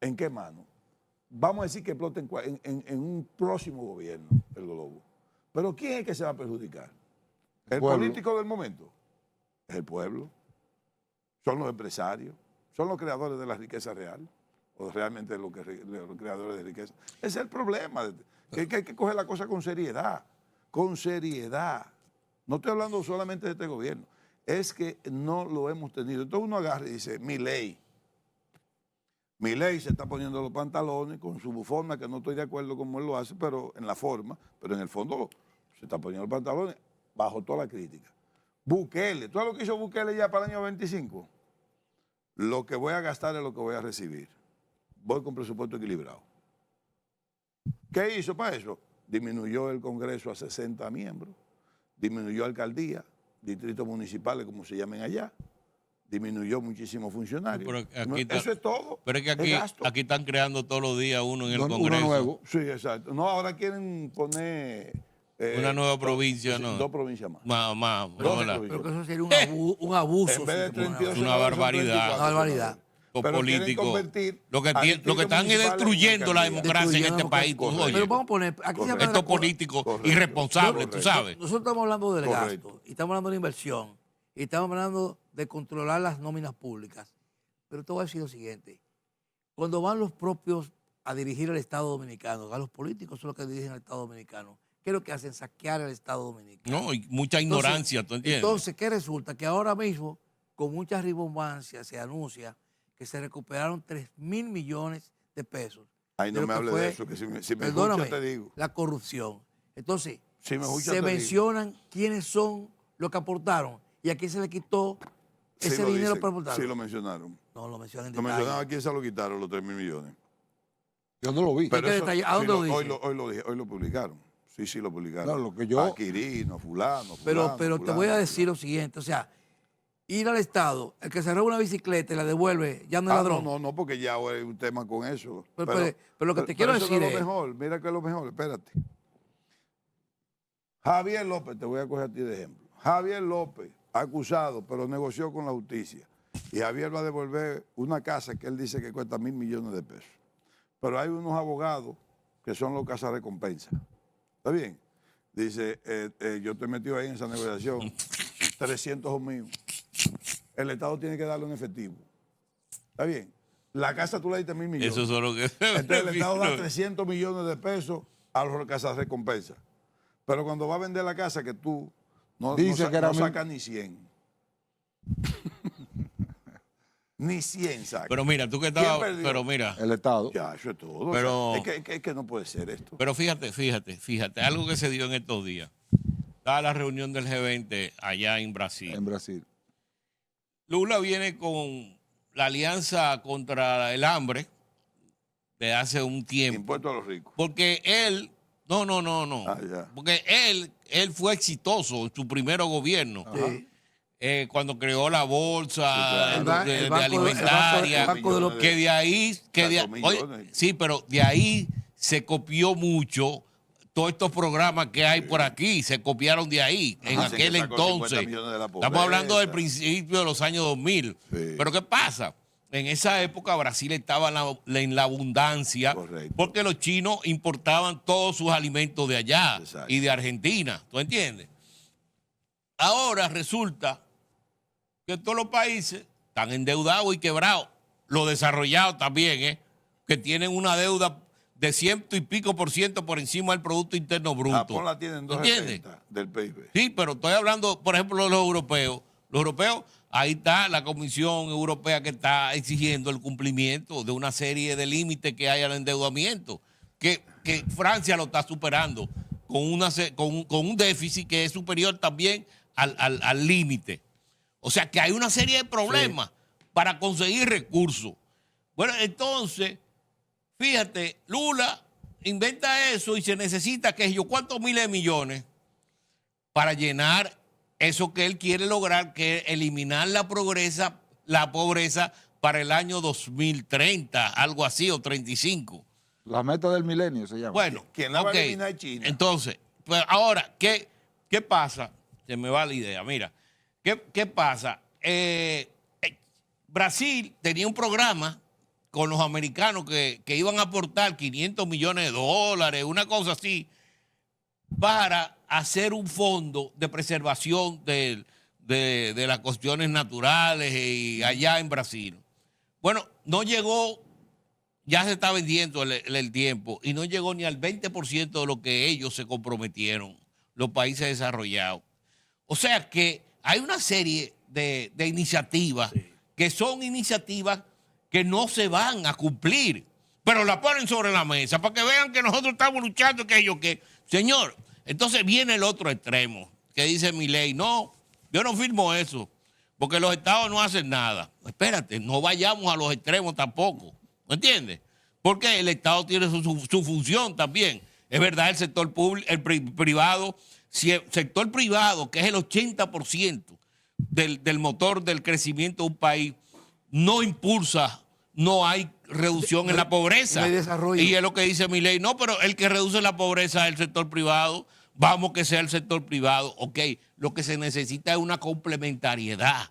Speaker 2: ¿En qué mano? Vamos a decir que explote en un próximo gobierno el globo. Pero ¿quién es el que se va a perjudicar? ¿El político del momento? Es el pueblo. Son los empresarios. Son los creadores de la riqueza real. O realmente los creadores de riqueza. Ese es el problema. Que hay que coger la cosa con seriedad. Con seriedad. No estoy hablando solamente de este gobierno. Es que no lo hemos tenido. Entonces uno agarra y dice, Milei se está poniendo los pantalones con su bufona, que no estoy de acuerdo como él lo hace, pero en la forma, pero en el fondo se está poniendo los pantalones bajo toda la crítica. Bukele, ¿tú sabes lo que hizo Bukele ya para el año 25? Lo que voy a gastar es lo que voy a recibir. Voy con presupuesto equilibrado. ¿Qué hizo para eso? Disminuyó el Congreso a 60 miembros, disminuyó alcaldía, distritos municipales, como se llamen allá, disminuyó muchísimos funcionarios. Eso es todo.
Speaker 3: Pero es que aquí están creando todos los días uno en el Congreso.
Speaker 4: Uno nuevo.
Speaker 2: Sí, exacto. No, ahora quieren poner...
Speaker 3: una nueva provincia, ¿no?
Speaker 2: Dos provincias más.
Speaker 3: Más.
Speaker 1: Pero que eso sería un abuso.
Speaker 2: En vez de 32,
Speaker 3: una barbaridad.
Speaker 1: Una barbaridad.
Speaker 3: Los
Speaker 2: pero
Speaker 3: políticos. Lo que están es destruyendo la democracia en este país.
Speaker 1: Pero vamos a poner... Aquí se
Speaker 3: estos políticos irresponsables, tú sabes.
Speaker 1: Nosotros estamos hablando del gasto, y estamos hablando de la inversión, y estamos hablando de controlar las nóminas públicas. Pero te voy a decir lo siguiente. Cuando van los propios a dirigir el Estado Dominicano, a los políticos son los que dirigen el Estado Dominicano, ¿qué es lo que hacen? Saquear el Estado Dominicano.
Speaker 3: No, y mucha ignorancia, ¿tú entiendes?
Speaker 1: Entonces, ¿qué resulta? Que ahora mismo, con mucha rimbombancia, se anuncia que se recuperaron 3.000 millones de pesos.
Speaker 2: Ay, no me hables de eso, que si me escuchas te digo.
Speaker 1: La corrupción. Entonces,
Speaker 2: si
Speaker 1: se mencionan quiénes son los que aportaron y a quién se le quitó ese dinero para aportar.
Speaker 2: Sí, lo mencionaron.
Speaker 1: No, lo mencionan en
Speaker 2: Lo
Speaker 1: detalle.
Speaker 2: mencionaron a quién se lo quitaron los 3.000 millones.
Speaker 4: Yo no lo vi.
Speaker 2: Pero eso,
Speaker 1: ¿a dónde lo dice?
Speaker 2: Hoy lo publicaron. Sí, lo publicaron.
Speaker 4: Claro, lo que yo...
Speaker 2: A Quirino, fulano.
Speaker 1: Pero te voy a decir lo siguiente, o sea, ir al Estado, el que se roba una bicicleta y la devuelve, ya no es ladrón.
Speaker 2: No, porque ya hay un tema con eso.
Speaker 1: Pero lo que te quiero decir
Speaker 2: es... Mira que es lo mejor, espérate. Javier López, te voy a coger a ti de ejemplo. Javier López, acusado, pero negoció con la justicia. Y Javier va a devolver una casa que él dice que cuesta 1.000 millones de pesos. Pero hay unos abogados que son los cazarrecompensas. ¿Está bien? Dice, yo estoy metido ahí en esa negociación, 300 son míos. El Estado tiene que darle un efectivo. ¿Está bien? La casa tú le diste 1.000 millones.
Speaker 3: Eso es lo que...
Speaker 2: Entonces el Estado da 300 millones de pesos a los cazarrecompensas. Pero cuando va a vender la casa que tú no sacas ni 100. Ni 100 sacas.
Speaker 3: Pero mira, tú que estabas... Pero mira...
Speaker 4: El Estado.
Speaker 2: Ya, eso es todo.
Speaker 3: Pero,
Speaker 2: o sea, es que no puede ser esto.
Speaker 3: Pero fíjate, algo que se dio en estos días. Estaba la reunión del G20 allá en Brasil.
Speaker 4: En Brasil.
Speaker 3: Lula viene con la alianza contra el hambre de hace un tiempo.
Speaker 2: Impuesto a los ricos.
Speaker 3: Porque él... No.
Speaker 2: Ah, ya.
Speaker 3: Porque él fue exitoso en su primer gobierno.
Speaker 1: Sí.
Speaker 3: Cuando creó la bolsa
Speaker 2: Sí,
Speaker 1: claro.
Speaker 3: de
Speaker 1: El banco-
Speaker 3: alimentaria,
Speaker 1: el banco de los-
Speaker 3: que de ahí,
Speaker 2: millones.
Speaker 3: sí, pero de ahí se copió mucho todos estos programas que hay por aquí, se copiaron de ahí, en
Speaker 2: Así
Speaker 3: aquel
Speaker 2: que sacó 50
Speaker 3: entonces.
Speaker 2: millones de la
Speaker 3: Estamos hablando del
Speaker 2: pobreza.
Speaker 3: principio de los años 2000.
Speaker 2: Sí.
Speaker 3: Pero ¿qué pasa? En esa época Brasil estaba en la abundancia.
Speaker 2: Correcto.
Speaker 3: Porque los chinos importaban todos sus alimentos de allá.
Speaker 2: Exacto.
Speaker 3: Y de Argentina. ¿Tú entiendes? Ahora resulta que todos los países están endeudados y quebrados. Los desarrollados también, que tienen una deuda de 100 y pico % por encima del Producto Interno Bruto.
Speaker 2: Japón la tienen
Speaker 3: ¿Entiendes?
Speaker 2: 2,70 del PIB.
Speaker 3: Sí, pero estoy hablando, por ejemplo, de los europeos. Los europeos, ahí está la Comisión Europea que está exigiendo el cumplimiento de una serie de límites que hay al endeudamiento, que Francia lo está superando con un déficit que es superior también al límite. O sea que hay una serie de problemas para conseguir recursos. Bueno, entonces, fíjate, Lula inventa eso y se necesita, que yo, ¿cuántos miles de millones para llenar eso que él quiere lograr, que es eliminar la pobreza para el año 2030, algo así, o 35?
Speaker 4: La meta del milenio se llama.
Speaker 3: Bueno,
Speaker 2: ¿Quién la va a
Speaker 3: ok.
Speaker 2: eliminar es China?
Speaker 3: Entonces, pues ahora, ¿qué pasa? Se me va la idea. Mira, ¿qué pasa? Brasil tenía un programa con los americanos que iban a aportar 500 millones de dólares, una cosa así, para hacer un fondo de preservación de las cuestiones naturales y allá en Brasil. Bueno, no llegó, ya se está vendiendo el tiempo, y no llegó ni al 20% de lo que ellos se comprometieron, los países desarrollados. O sea que hay una serie de iniciativas que son iniciativas que no se van a cumplir, pero la ponen sobre la mesa para que vean que nosotros estamos luchando, que ellos que... Señor, entonces viene el otro extremo, que dice Milei, no, yo no firmo eso, porque los estados no hacen nada. Espérate, no vayamos a los extremos tampoco, ¿me entiendes? Porque el Estado tiene su función también. Es verdad, el sector público, privado, si el sector privado, que es el 80% del motor del crecimiento de un país, no impulsa, no hay reducción en la pobreza.
Speaker 1: No hay desarrollo.
Speaker 3: Y es lo que dice Milei, no, pero el que reduce la pobreza es el sector privado, vamos que sea el sector privado, ok, lo que se necesita es una complementariedad,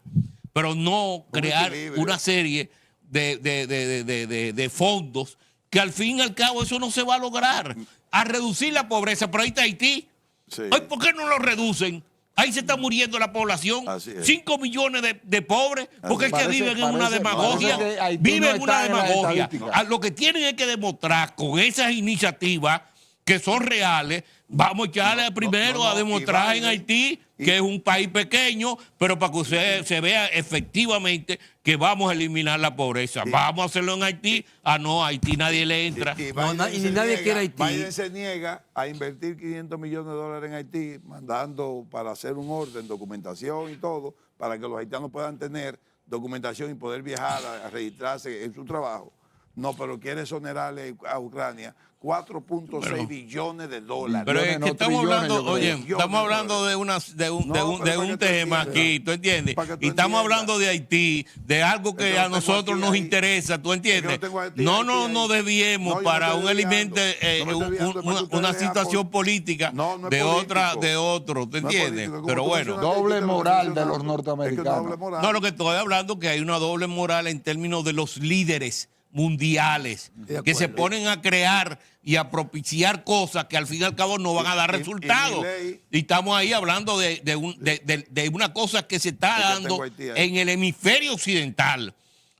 Speaker 3: pero no crear
Speaker 2: equilibrio.
Speaker 3: una serie de fondos que al fin y al cabo eso no se va a lograr, a reducir la pobreza. Pero ahí está Haití.
Speaker 2: Sí.
Speaker 3: Ay, ¿por qué no lo reducen? Ahí se está muriendo la población.
Speaker 2: Así es.
Speaker 3: 5 millones de pobres, porque es que viven en una demagogia.
Speaker 4: parece que Haití
Speaker 3: Viven
Speaker 4: no
Speaker 3: en una
Speaker 4: está en la
Speaker 3: demagogia.
Speaker 4: estadística.
Speaker 3: Lo que tienen es que demostrar con esas iniciativas que son reales. Vamos a echarle primero a demostrar en Haití que es un país pequeño, pero para que se vea efectivamente que vamos a eliminar la pobreza. Vamos a hacerlo en Haití. No, a Haití nadie le entra.
Speaker 2: Y
Speaker 1: No,
Speaker 2: Biden
Speaker 1: y
Speaker 2: se
Speaker 1: ni nadie
Speaker 2: niega-
Speaker 1: quiere Haití.
Speaker 2: Biden se niega a invertir 500 millones de dólares en Haití, mandando para hacer un orden, documentación y todo, para que los haitianos puedan tener documentación y poder viajar a registrarse en su trabajo. No, pero quiere exonerarle a Ucrania 4.6 billones de dólares.
Speaker 3: Pero es que
Speaker 4: no
Speaker 3: estamos
Speaker 4: trillones,
Speaker 3: hablando,
Speaker 4: yo creo.
Speaker 3: oye,
Speaker 2: Billones
Speaker 3: estamos
Speaker 2: de
Speaker 3: hablando
Speaker 2: dólares.
Speaker 3: de un,
Speaker 2: No,
Speaker 3: de un,
Speaker 2: pero
Speaker 3: de
Speaker 2: para
Speaker 3: un
Speaker 2: que tú
Speaker 3: tema
Speaker 2: entiendas.
Speaker 3: aquí, ¿tú entiendes?
Speaker 2: Para que tú
Speaker 3: Y estamos
Speaker 2: entiendas.
Speaker 3: hablando de Haití, de algo que
Speaker 2: Es que
Speaker 3: a
Speaker 2: lo tengo
Speaker 3: nosotros
Speaker 2: aquí,
Speaker 3: nos
Speaker 2: ahí.
Speaker 3: interesa, ¿tú
Speaker 2: Es que
Speaker 3: entiendes?
Speaker 2: lo tengo a ti,
Speaker 3: No,
Speaker 2: Haití,
Speaker 3: no,
Speaker 2: ahí.
Speaker 3: no desviemos
Speaker 2: No, yo no
Speaker 3: para
Speaker 2: estoy
Speaker 3: un
Speaker 2: desviando.
Speaker 3: alimento,
Speaker 2: No me estoy desviando, porque ustedes
Speaker 3: una
Speaker 2: vean
Speaker 3: situación
Speaker 2: por-
Speaker 3: política
Speaker 2: No, no es
Speaker 3: de otra,
Speaker 2: político.
Speaker 3: de otro, ¿tú
Speaker 2: No es
Speaker 3: entiendes?
Speaker 2: político, como
Speaker 3: Pero
Speaker 2: tú
Speaker 3: bueno.
Speaker 2: mencionaste,
Speaker 4: Doble
Speaker 2: yo te lo
Speaker 4: moral
Speaker 2: estoy
Speaker 4: de los
Speaker 2: mencionando.
Speaker 4: norteamericanos.
Speaker 2: Es que doble moral.
Speaker 3: No, lo que estoy hablando es que hay una doble moral en términos de los líderes mundiales
Speaker 1: De
Speaker 3: que se
Speaker 1: acuerdo.
Speaker 3: ponen a crear y a propiciar cosas que al fin y al cabo no van a dar
Speaker 2: Y
Speaker 3: resultados.
Speaker 2: Milei-
Speaker 3: Y estamos ahí hablando de una cosa que se está
Speaker 2: Es que
Speaker 3: dando
Speaker 2: tengo Haití ahí.
Speaker 3: en el hemisferio occidental,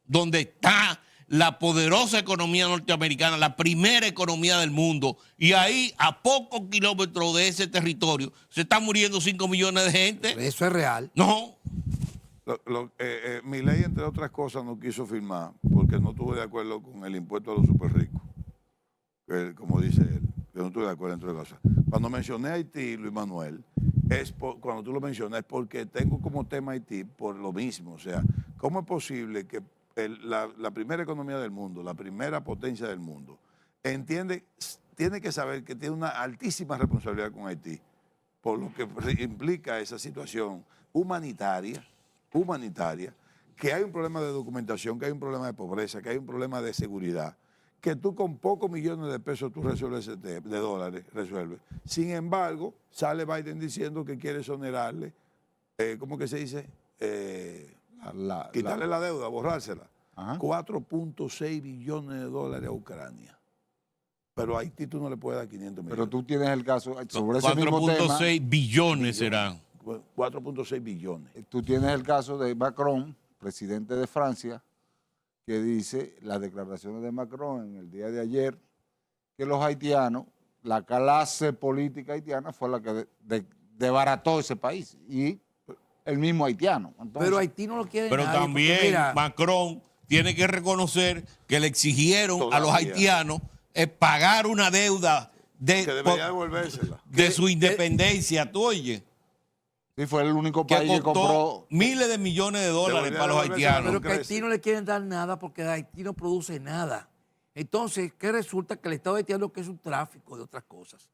Speaker 3: donde está la poderosa economía norteamericana, la primera economía del mundo, y ahí a pocos kilómetros de ese territorio se están muriendo 5 millones de gente.
Speaker 1: Eso es real.
Speaker 3: No,
Speaker 2: Milei, entre otras cosas, no quiso firmar porque no estuvo de acuerdo con el impuesto a los super ricos, como dice él, que no estuve de acuerdo, entre otras cosas. Cuando mencioné Haití, Luis Manuel, cuando tú lo mencionas, es porque tengo como tema Haití por lo mismo. O sea, ¿cómo es posible que la primera economía del mundo, la primera potencia del mundo, tiene que saber que tiene una altísima responsabilidad con Haití, por lo que implica esa situación humanitaria, que hay un problema de documentación, que hay un problema de pobreza, que hay un problema de seguridad, que tú con pocos millones de pesos tú resuelves de dólares, resuelves. Sin embargo, sale Biden diciendo que quiere exonerarle, ¿cómo que se dice? Quitarle la deuda, borrársela.
Speaker 4: Ajá.
Speaker 2: 4.6 billones de dólares a Ucrania. Pero a Haití tú no le puedes dar 500 millones.
Speaker 4: Pero tú tienes el caso, sobre ese mismo tema,
Speaker 3: 4.6 billones serán.
Speaker 2: 4.6 billones.
Speaker 4: tú tienes el caso de Macron, presidente de Francia, que dice las declaraciones de Macron en el día de ayer, que los haitianos, la clase política haitiana fue la que desbarató ese país, y el mismo haitiano. Entonces,
Speaker 1: Pero Haití no lo quiere
Speaker 3: Pero
Speaker 1: nadie, porque
Speaker 3: también
Speaker 1: mira,
Speaker 3: Macron tiene que reconocer que le exigieron a los
Speaker 2: Todavía.
Speaker 3: haitianos pagar una deuda
Speaker 2: Que debería devolvérsela.
Speaker 3: de su independencia, tú oyes,
Speaker 4: sí, fue el único
Speaker 3: que
Speaker 4: país que compró.
Speaker 3: costó miles de millones de dólares
Speaker 2: Debería
Speaker 3: para los
Speaker 2: devolverse
Speaker 3: haitianos.
Speaker 1: pero que a
Speaker 2: crece.
Speaker 1: Haití no le quieren dar nada porque Haití no produce nada. Entonces, ¿qué resulta? Que el Estado haitiano lo que es un tráfico de otras cosas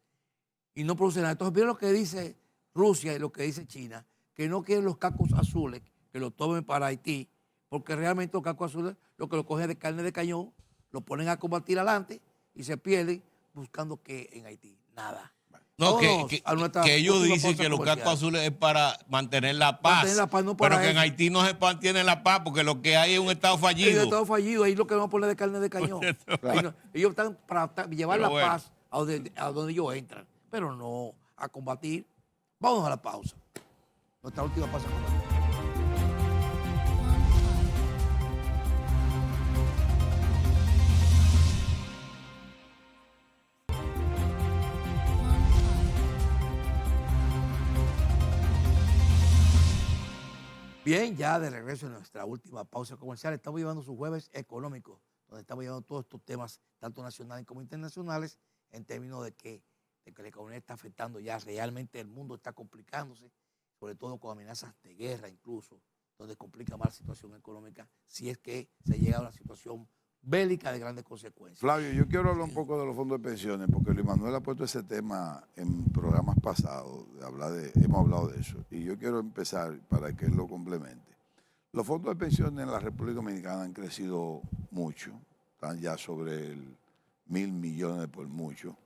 Speaker 1: y no produce nada. Entonces, miren lo que dice Rusia y lo que dice China, que no quieren los cacos azules, que lo tomen para Haití, porque realmente los cacos azules lo que lo cogen de carne de cañón, lo ponen a combatir adelante y se pierden buscando que en Haití, nada.
Speaker 3: No,
Speaker 1: Vámonos a nuestra
Speaker 3: que ellos
Speaker 1: última
Speaker 3: dicen
Speaker 1: pausa
Speaker 3: que los
Speaker 1: comercial.
Speaker 3: cascos azules es para mantener la paz.
Speaker 1: Mantener la paz, no para
Speaker 3: pero que en
Speaker 1: eso.
Speaker 3: Haití no se mantiene la paz porque lo que hay es un Estado
Speaker 1: El
Speaker 3: fallido.
Speaker 1: Estado fallido, ahí lo que van a poner de carne de cañón. Ahí no- ellos están para llevar
Speaker 3: Pero
Speaker 1: la
Speaker 3: bueno.
Speaker 1: paz a donde ellos entran, pero no a combatir. Vamos a la pausa. Nuestra última pausa comercial. Bien, ya de regreso en nuestra última pausa comercial, estamos llevando su jueves económico, donde estamos llevando todos estos temas, tanto nacionales como internacionales, en términos de que la economía está afectando ya realmente, el mundo está complicándose, sobre todo con amenazas de guerra incluso, donde complica más la situación económica, si es que se llega a una situación bélica de grandes consecuencias.
Speaker 2: Flavio, yo quiero hablar un poco de los fondos de pensiones, porque Luis Manuel ha puesto ese tema en programas pasados, hemos hablado de eso, y yo quiero empezar para que él lo complemente. Los fondos de pensiones en la República Dominicana han crecido mucho, están ya sobre el 1.000 millones por mucho,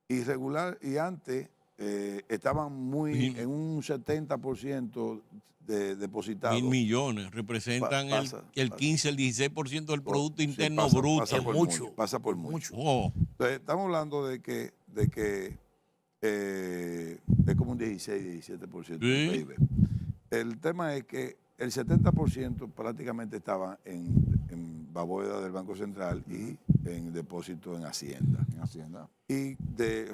Speaker 2: y antes estaban en un 70% de depositados.
Speaker 3: 1.000 millones representan el 15, el 16% del Producto Interno Bruto.
Speaker 2: Pasa por
Speaker 1: mucho,
Speaker 2: mucho. Pasa por mucho.
Speaker 3: Oh,
Speaker 2: Entonces, estamos hablando de que es como un 16-17% del
Speaker 3: Sí.
Speaker 2: PIB. El tema es que el 70% prácticamente estaba en bóveda del Banco Central y en depósito en Hacienda.
Speaker 4: En Hacienda.
Speaker 2: Y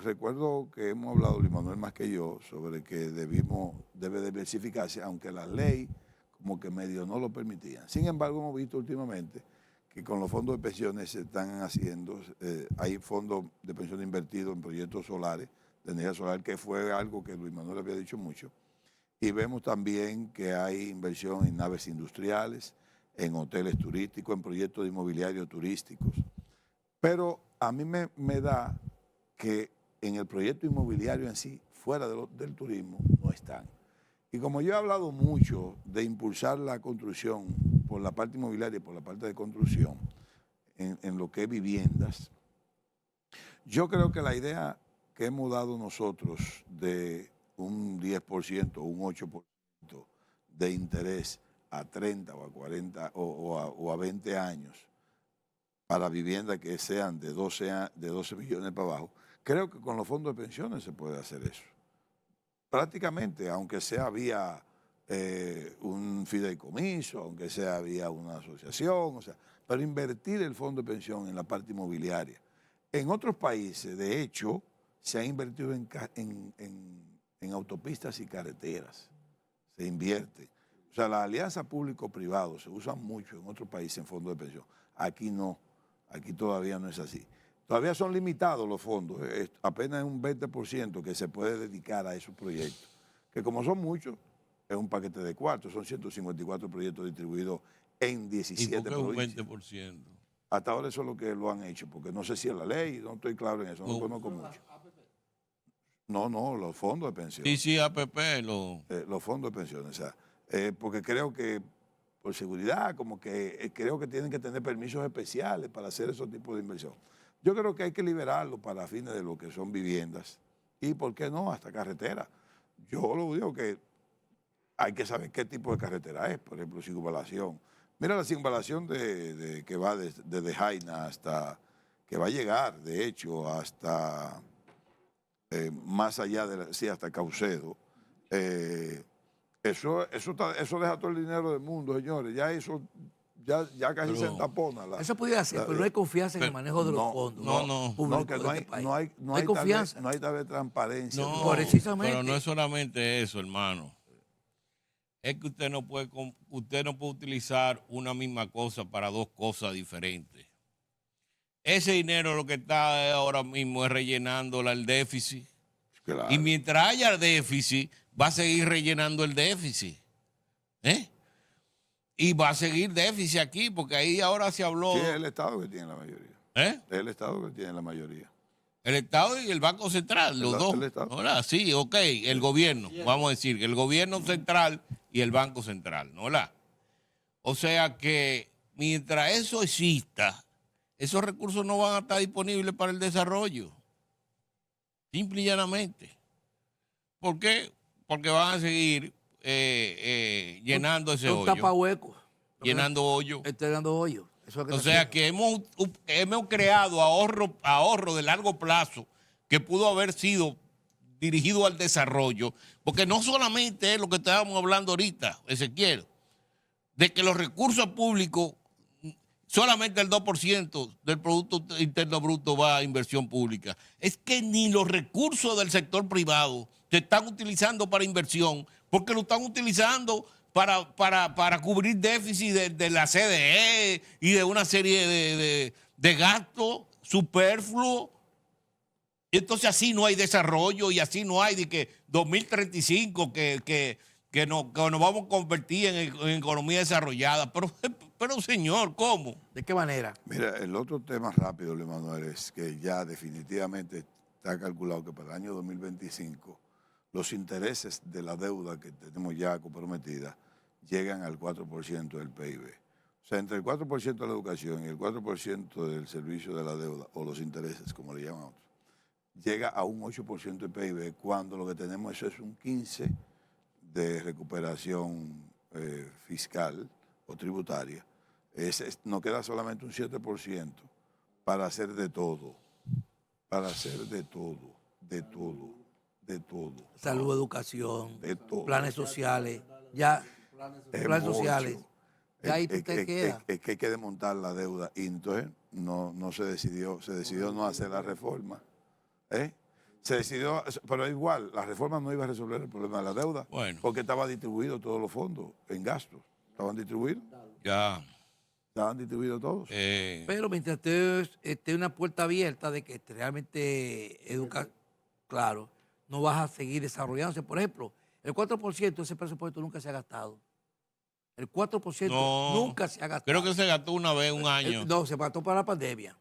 Speaker 2: recuerdo que hemos hablado, Luis Manuel más que yo, sobre que debe diversificarse, aunque la ley como que medio no lo permitía. Sin embargo, hemos visto últimamente que con los fondos de pensiones se están haciendo, hay fondos de pensiones invertidos en proyectos solares, de energía solar, que fue algo que Luis Manuel había dicho mucho. Y vemos también que hay inversión en naves industriales, en hoteles turísticos, en proyectos inmobiliarios turísticos. Pero a mí me da que en el proyecto inmobiliario en sí, fuera del turismo, no están. Y como yo he hablado mucho de impulsar la construcción por la parte inmobiliaria y por la parte de construcción, en lo que es viviendas, yo creo que la idea que hemos dado nosotros de un 10% o un 8% de interés a 30 o a 40 o a 20 años para viviendas que sean de 12 millones para abajo, creo que con los fondos de pensiones se puede hacer eso. Prácticamente, aunque sea vía un fideicomiso, aunque sea vía una asociación, o sea, pero invertir el fondo de pensión en la parte inmobiliaria. En otros países, de hecho, se ha invertido en autopistas y carreteras. Se invierte. O sea, la alianza público-privado se usa mucho en otros países en fondos de pensión. Aquí no. Aquí todavía no es así. Todavía son limitados los fondos. Apenas un 20% que se puede dedicar a esos proyectos. Que como son muchos, es un paquete de cuartos. Son 154 proyectos distribuidos en 17
Speaker 3: ¿Y por qué un
Speaker 2: provincias.
Speaker 3: 20%?
Speaker 2: Hasta ahora eso es lo que lo han hecho, porque no sé si es la ley, no estoy claro en eso, no conozco mucho. No, los fondos de pensión.
Speaker 3: Sí, APP.
Speaker 2: Los fondos de pensión, o sea, porque creo que por seguridad, como que creo que tienen que tener permisos especiales para hacer esos tipos de inversión. Yo creo que hay que liberarlo para fines de lo que son viviendas y, ¿por qué no?, hasta carretera. Yo lo digo que hay que saber qué tipo de carretera es, por ejemplo, circunvalación. Mira la circunvalación que va desde Jaina hasta, que va a llegar, de hecho, hasta más allá hasta Caucedo. Eso deja todo el dinero del mundo, señores. Ya eso, ya casi se entapona.
Speaker 1: Eso podría hacer, pero no hay confianza en el manejo de los fondos.
Speaker 3: No,
Speaker 2: que no hay
Speaker 1: confianza.
Speaker 2: No hay tal vez transparencia.
Speaker 3: No,
Speaker 1: precisamente.
Speaker 3: pero no es solamente eso, hermano. Es que usted no puede utilizar una misma cosa para dos cosas diferentes. Ese dinero lo que está ahora mismo es rellenando el déficit.
Speaker 2: Claro.
Speaker 3: Y mientras haya déficit, va a seguir rellenando el déficit. Y va a seguir déficit aquí, porque ahí ahora se habló.
Speaker 2: Sí, es el Estado que tiene la mayoría. Es el Estado que tiene la mayoría.
Speaker 3: El Estado y el Banco Central, los dos. ¿No? Sí, ok, el gobierno, vamos a decir, que el gobierno central y el Banco Central, ¿no? O sea que mientras eso exista, esos recursos no van a estar disponibles para el desarrollo. Simple y llanamente. ¿Por qué? Porque van a seguir llenando ese hoyo.
Speaker 1: Tapahuecos.
Speaker 3: Llenando hoyo.
Speaker 1: Entregando hoyo.
Speaker 3: O sea que hemos creado ahorro de largo plazo que pudo haber sido dirigido al desarrollo, porque no solamente es lo que estábamos hablando ahorita, Ezequiel, de que los recursos públicos, solamente el 2% del Producto Interno Bruto va a inversión pública. Es que ni los recursos del sector privado se están utilizando para inversión, porque lo están utilizando para cubrir déficit de la CDE y de una serie de gastos superfluos. Entonces así no hay desarrollo y así no hay de que 2035 que nos vamos a convertir en economía desarrollada. Pero señor, ¿cómo?
Speaker 1: ¿De qué manera?
Speaker 2: Mira, el otro tema rápido, Luis Manuel, es que ya definitivamente está calculado que para el año 2025 los intereses de la deuda que tenemos ya comprometida llegan al 4% del PIB. O sea, entre el 4% de la educación y el 4% del servicio de la deuda, o los intereses, como le llaman otros, llega a un 8% del PIB, cuando lo que tenemos es un 15% de recuperación fiscal o tributaria. Nos queda solamente un 7% para hacer de todo. Para hacer de todo.
Speaker 1: Salud, educación,
Speaker 2: de todo.
Speaker 1: planes sociales. Ya, planes sociales. Ya ahí te queda.
Speaker 2: Es que hay que desmontar la deuda. Y entonces no se decidió no hacer la reforma. Se decidió, pero igual, la reforma no iba a resolver el problema de la deuda, porque estaban distribuidos todos los fondos en gastos. Estaban distribuidos.
Speaker 3: Ya.
Speaker 2: Estaban distribuidos todos.
Speaker 1: Pero mientras esté una puerta abierta de que realmente educa, claro, no vas a seguir desarrollándose. Por ejemplo, el 4% de ese presupuesto nunca se ha gastado. El 4% nunca se ha gastado.
Speaker 3: Creo que se gastó una vez, un año.
Speaker 1: No, se gastó para la pandemia.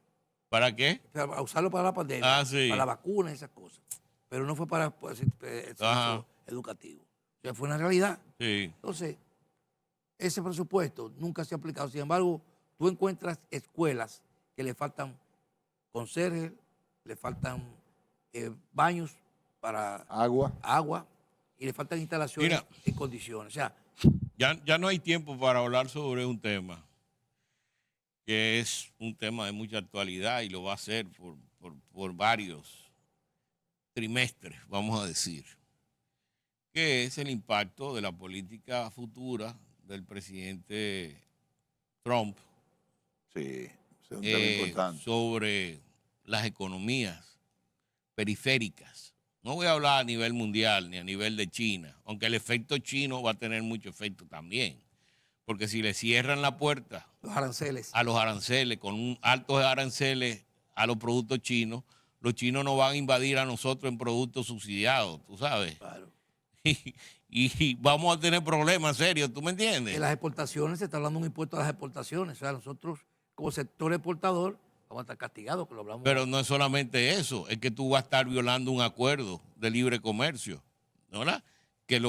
Speaker 3: ¿Para qué?
Speaker 1: Para usarlo para la pandemia,
Speaker 3: Ah, sí.
Speaker 1: para la vacuna y esas cosas. Pero no fue para el servicio
Speaker 3: Ajá.
Speaker 1: educativo. O sea, fue una realidad.
Speaker 3: Sí.
Speaker 1: Entonces, ese presupuesto nunca se ha aplicado. Sin embargo, tú encuentras escuelas que le faltan conserjes, le faltan baños para agua y le faltan instalaciones
Speaker 3: Mira.
Speaker 1: en condiciones. O sea,
Speaker 3: Ya no hay tiempo para hablar sobre un tema que es un tema de mucha actualidad y lo va a ser por varios trimestres, vamos a decir, que es el impacto de la política futura del presidente Trump
Speaker 2: Sí, es un tema importante.
Speaker 3: sobre las economías periféricas. No voy a hablar a nivel mundial ni a nivel de China, aunque el efecto chino va a tener mucho efecto también. Porque si le cierran la puerta
Speaker 1: los aranceles.
Speaker 3: a los aranceles, con un altos aranceles a los productos chinos, los chinos nos van a invadir a nosotros en productos subsidiados, tú sabes.
Speaker 1: Claro.
Speaker 3: Y vamos a tener problemas serios, ¿tú me entiendes?
Speaker 1: En las exportaciones se está hablando de un impuesto a las exportaciones. O sea, nosotros, como sector exportador, vamos a estar castigados, que lo hablamos.
Speaker 3: Pero no es solamente eso, es que tú vas a estar violando un acuerdo de libre comercio, ¿verdad? Que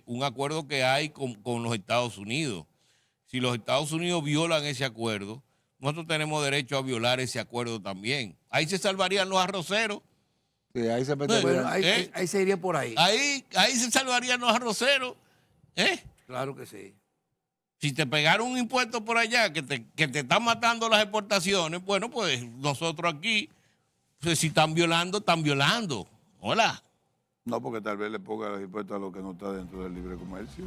Speaker 3: un acuerdo que hay con los Estados Unidos. Si los Estados Unidos violan ese acuerdo, nosotros tenemos derecho a violar ese acuerdo también. Ahí se salvarían los arroceros.
Speaker 4: Sí, ahí se metería.
Speaker 1: Bueno, ahí se iría por ahí.
Speaker 3: Ahí se salvarían los arroceros.
Speaker 1: Claro que sí.
Speaker 3: Si te pegaron un impuesto por allá que te están matando las exportaciones, bueno, pues nosotros aquí, pues, si están violando, están violando. Hola.
Speaker 2: No, porque tal vez le ponga los impuestos a lo que no está dentro del libre comercio.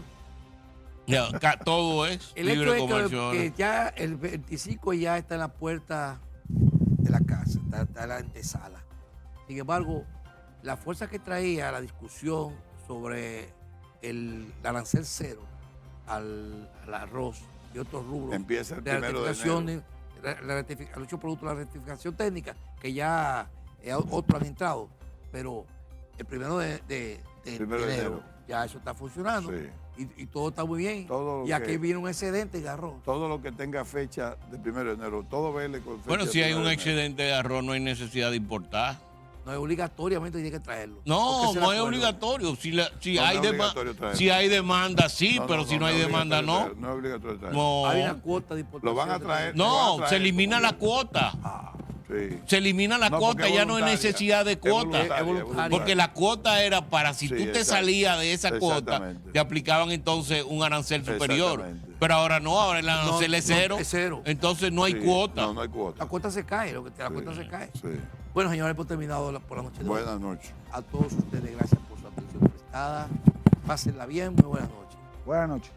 Speaker 3: Ya, todo es
Speaker 1: El
Speaker 3: libre
Speaker 1: hecho es
Speaker 3: comercio.
Speaker 1: que ya el 25 ya está en la puerta de la casa, está en la antesala. Sin embargo, la fuerza que traía la discusión sobre el arancel cero al arroz y otros rubros
Speaker 2: Empieza el
Speaker 1: de la
Speaker 2: primero de
Speaker 1: rectificación,
Speaker 2: enero.
Speaker 1: los 8 productos de la rectificación técnica, que ya otros han entrado, pero el primero de enero ya eso está funcionando.
Speaker 2: Sí.
Speaker 1: Y todo está muy bien.
Speaker 2: Todo lo
Speaker 1: Y aquí
Speaker 2: que-
Speaker 1: viene un excedente de arroz.
Speaker 2: Todo lo que tenga fecha del 1 de enero, todo vele con fecha
Speaker 3: Bueno,
Speaker 2: del
Speaker 3: si hay
Speaker 2: 1
Speaker 3: un
Speaker 2: de enero.
Speaker 3: excedente de arroz, no hay necesidad de importar.
Speaker 1: No es obligatoriamente tiene que traerlo.
Speaker 3: No,
Speaker 1: Porque ese
Speaker 3: no es
Speaker 1: acuerdo.
Speaker 3: obligatorio. Si
Speaker 2: No,
Speaker 3: hay
Speaker 2: no es obligatorio traerlo.
Speaker 3: si hay demanda, sí, pero si no hay
Speaker 2: es
Speaker 3: demanda, no.
Speaker 2: obligatorio traerlo, No es obligatorio traerlo.
Speaker 3: No,
Speaker 1: Hay una cuota de importación.
Speaker 2: Lo van a traer. lo van a
Speaker 3: no,
Speaker 2: traer
Speaker 3: se elimina
Speaker 2: como
Speaker 3: la cuota.
Speaker 2: Sí.
Speaker 3: Se elimina la
Speaker 2: No,
Speaker 3: cuota,
Speaker 2: porque es
Speaker 3: ya no hay
Speaker 2: voluntaria.
Speaker 3: necesidad de
Speaker 2: Es
Speaker 3: cuota.
Speaker 2: voluntaria,
Speaker 1: Es voluntaria.
Speaker 3: Porque la cuota era para si
Speaker 2: Sí,
Speaker 3: tú te
Speaker 2: exacto.
Speaker 3: salías de esa cuota,
Speaker 2: Exactamente.
Speaker 3: te aplicaban entonces un arancel superior.
Speaker 2: Exactamente.
Speaker 3: Pero ahora no, ahora el arancel es
Speaker 1: no,
Speaker 3: cero.
Speaker 1: es cero.
Speaker 3: Entonces no hay
Speaker 2: Sí.
Speaker 3: cuota.
Speaker 2: No, no hay cuota.
Speaker 1: La cuota se cae, la
Speaker 2: Sí,
Speaker 1: cuota se cae.
Speaker 2: sí.
Speaker 1: Bueno, señores, hemos terminado por la noche de hoy.
Speaker 2: Buenas noches.
Speaker 1: A todos ustedes, gracias por su atención prestada. Pásenla bien, muy buenas noches.
Speaker 4: Buenas noches.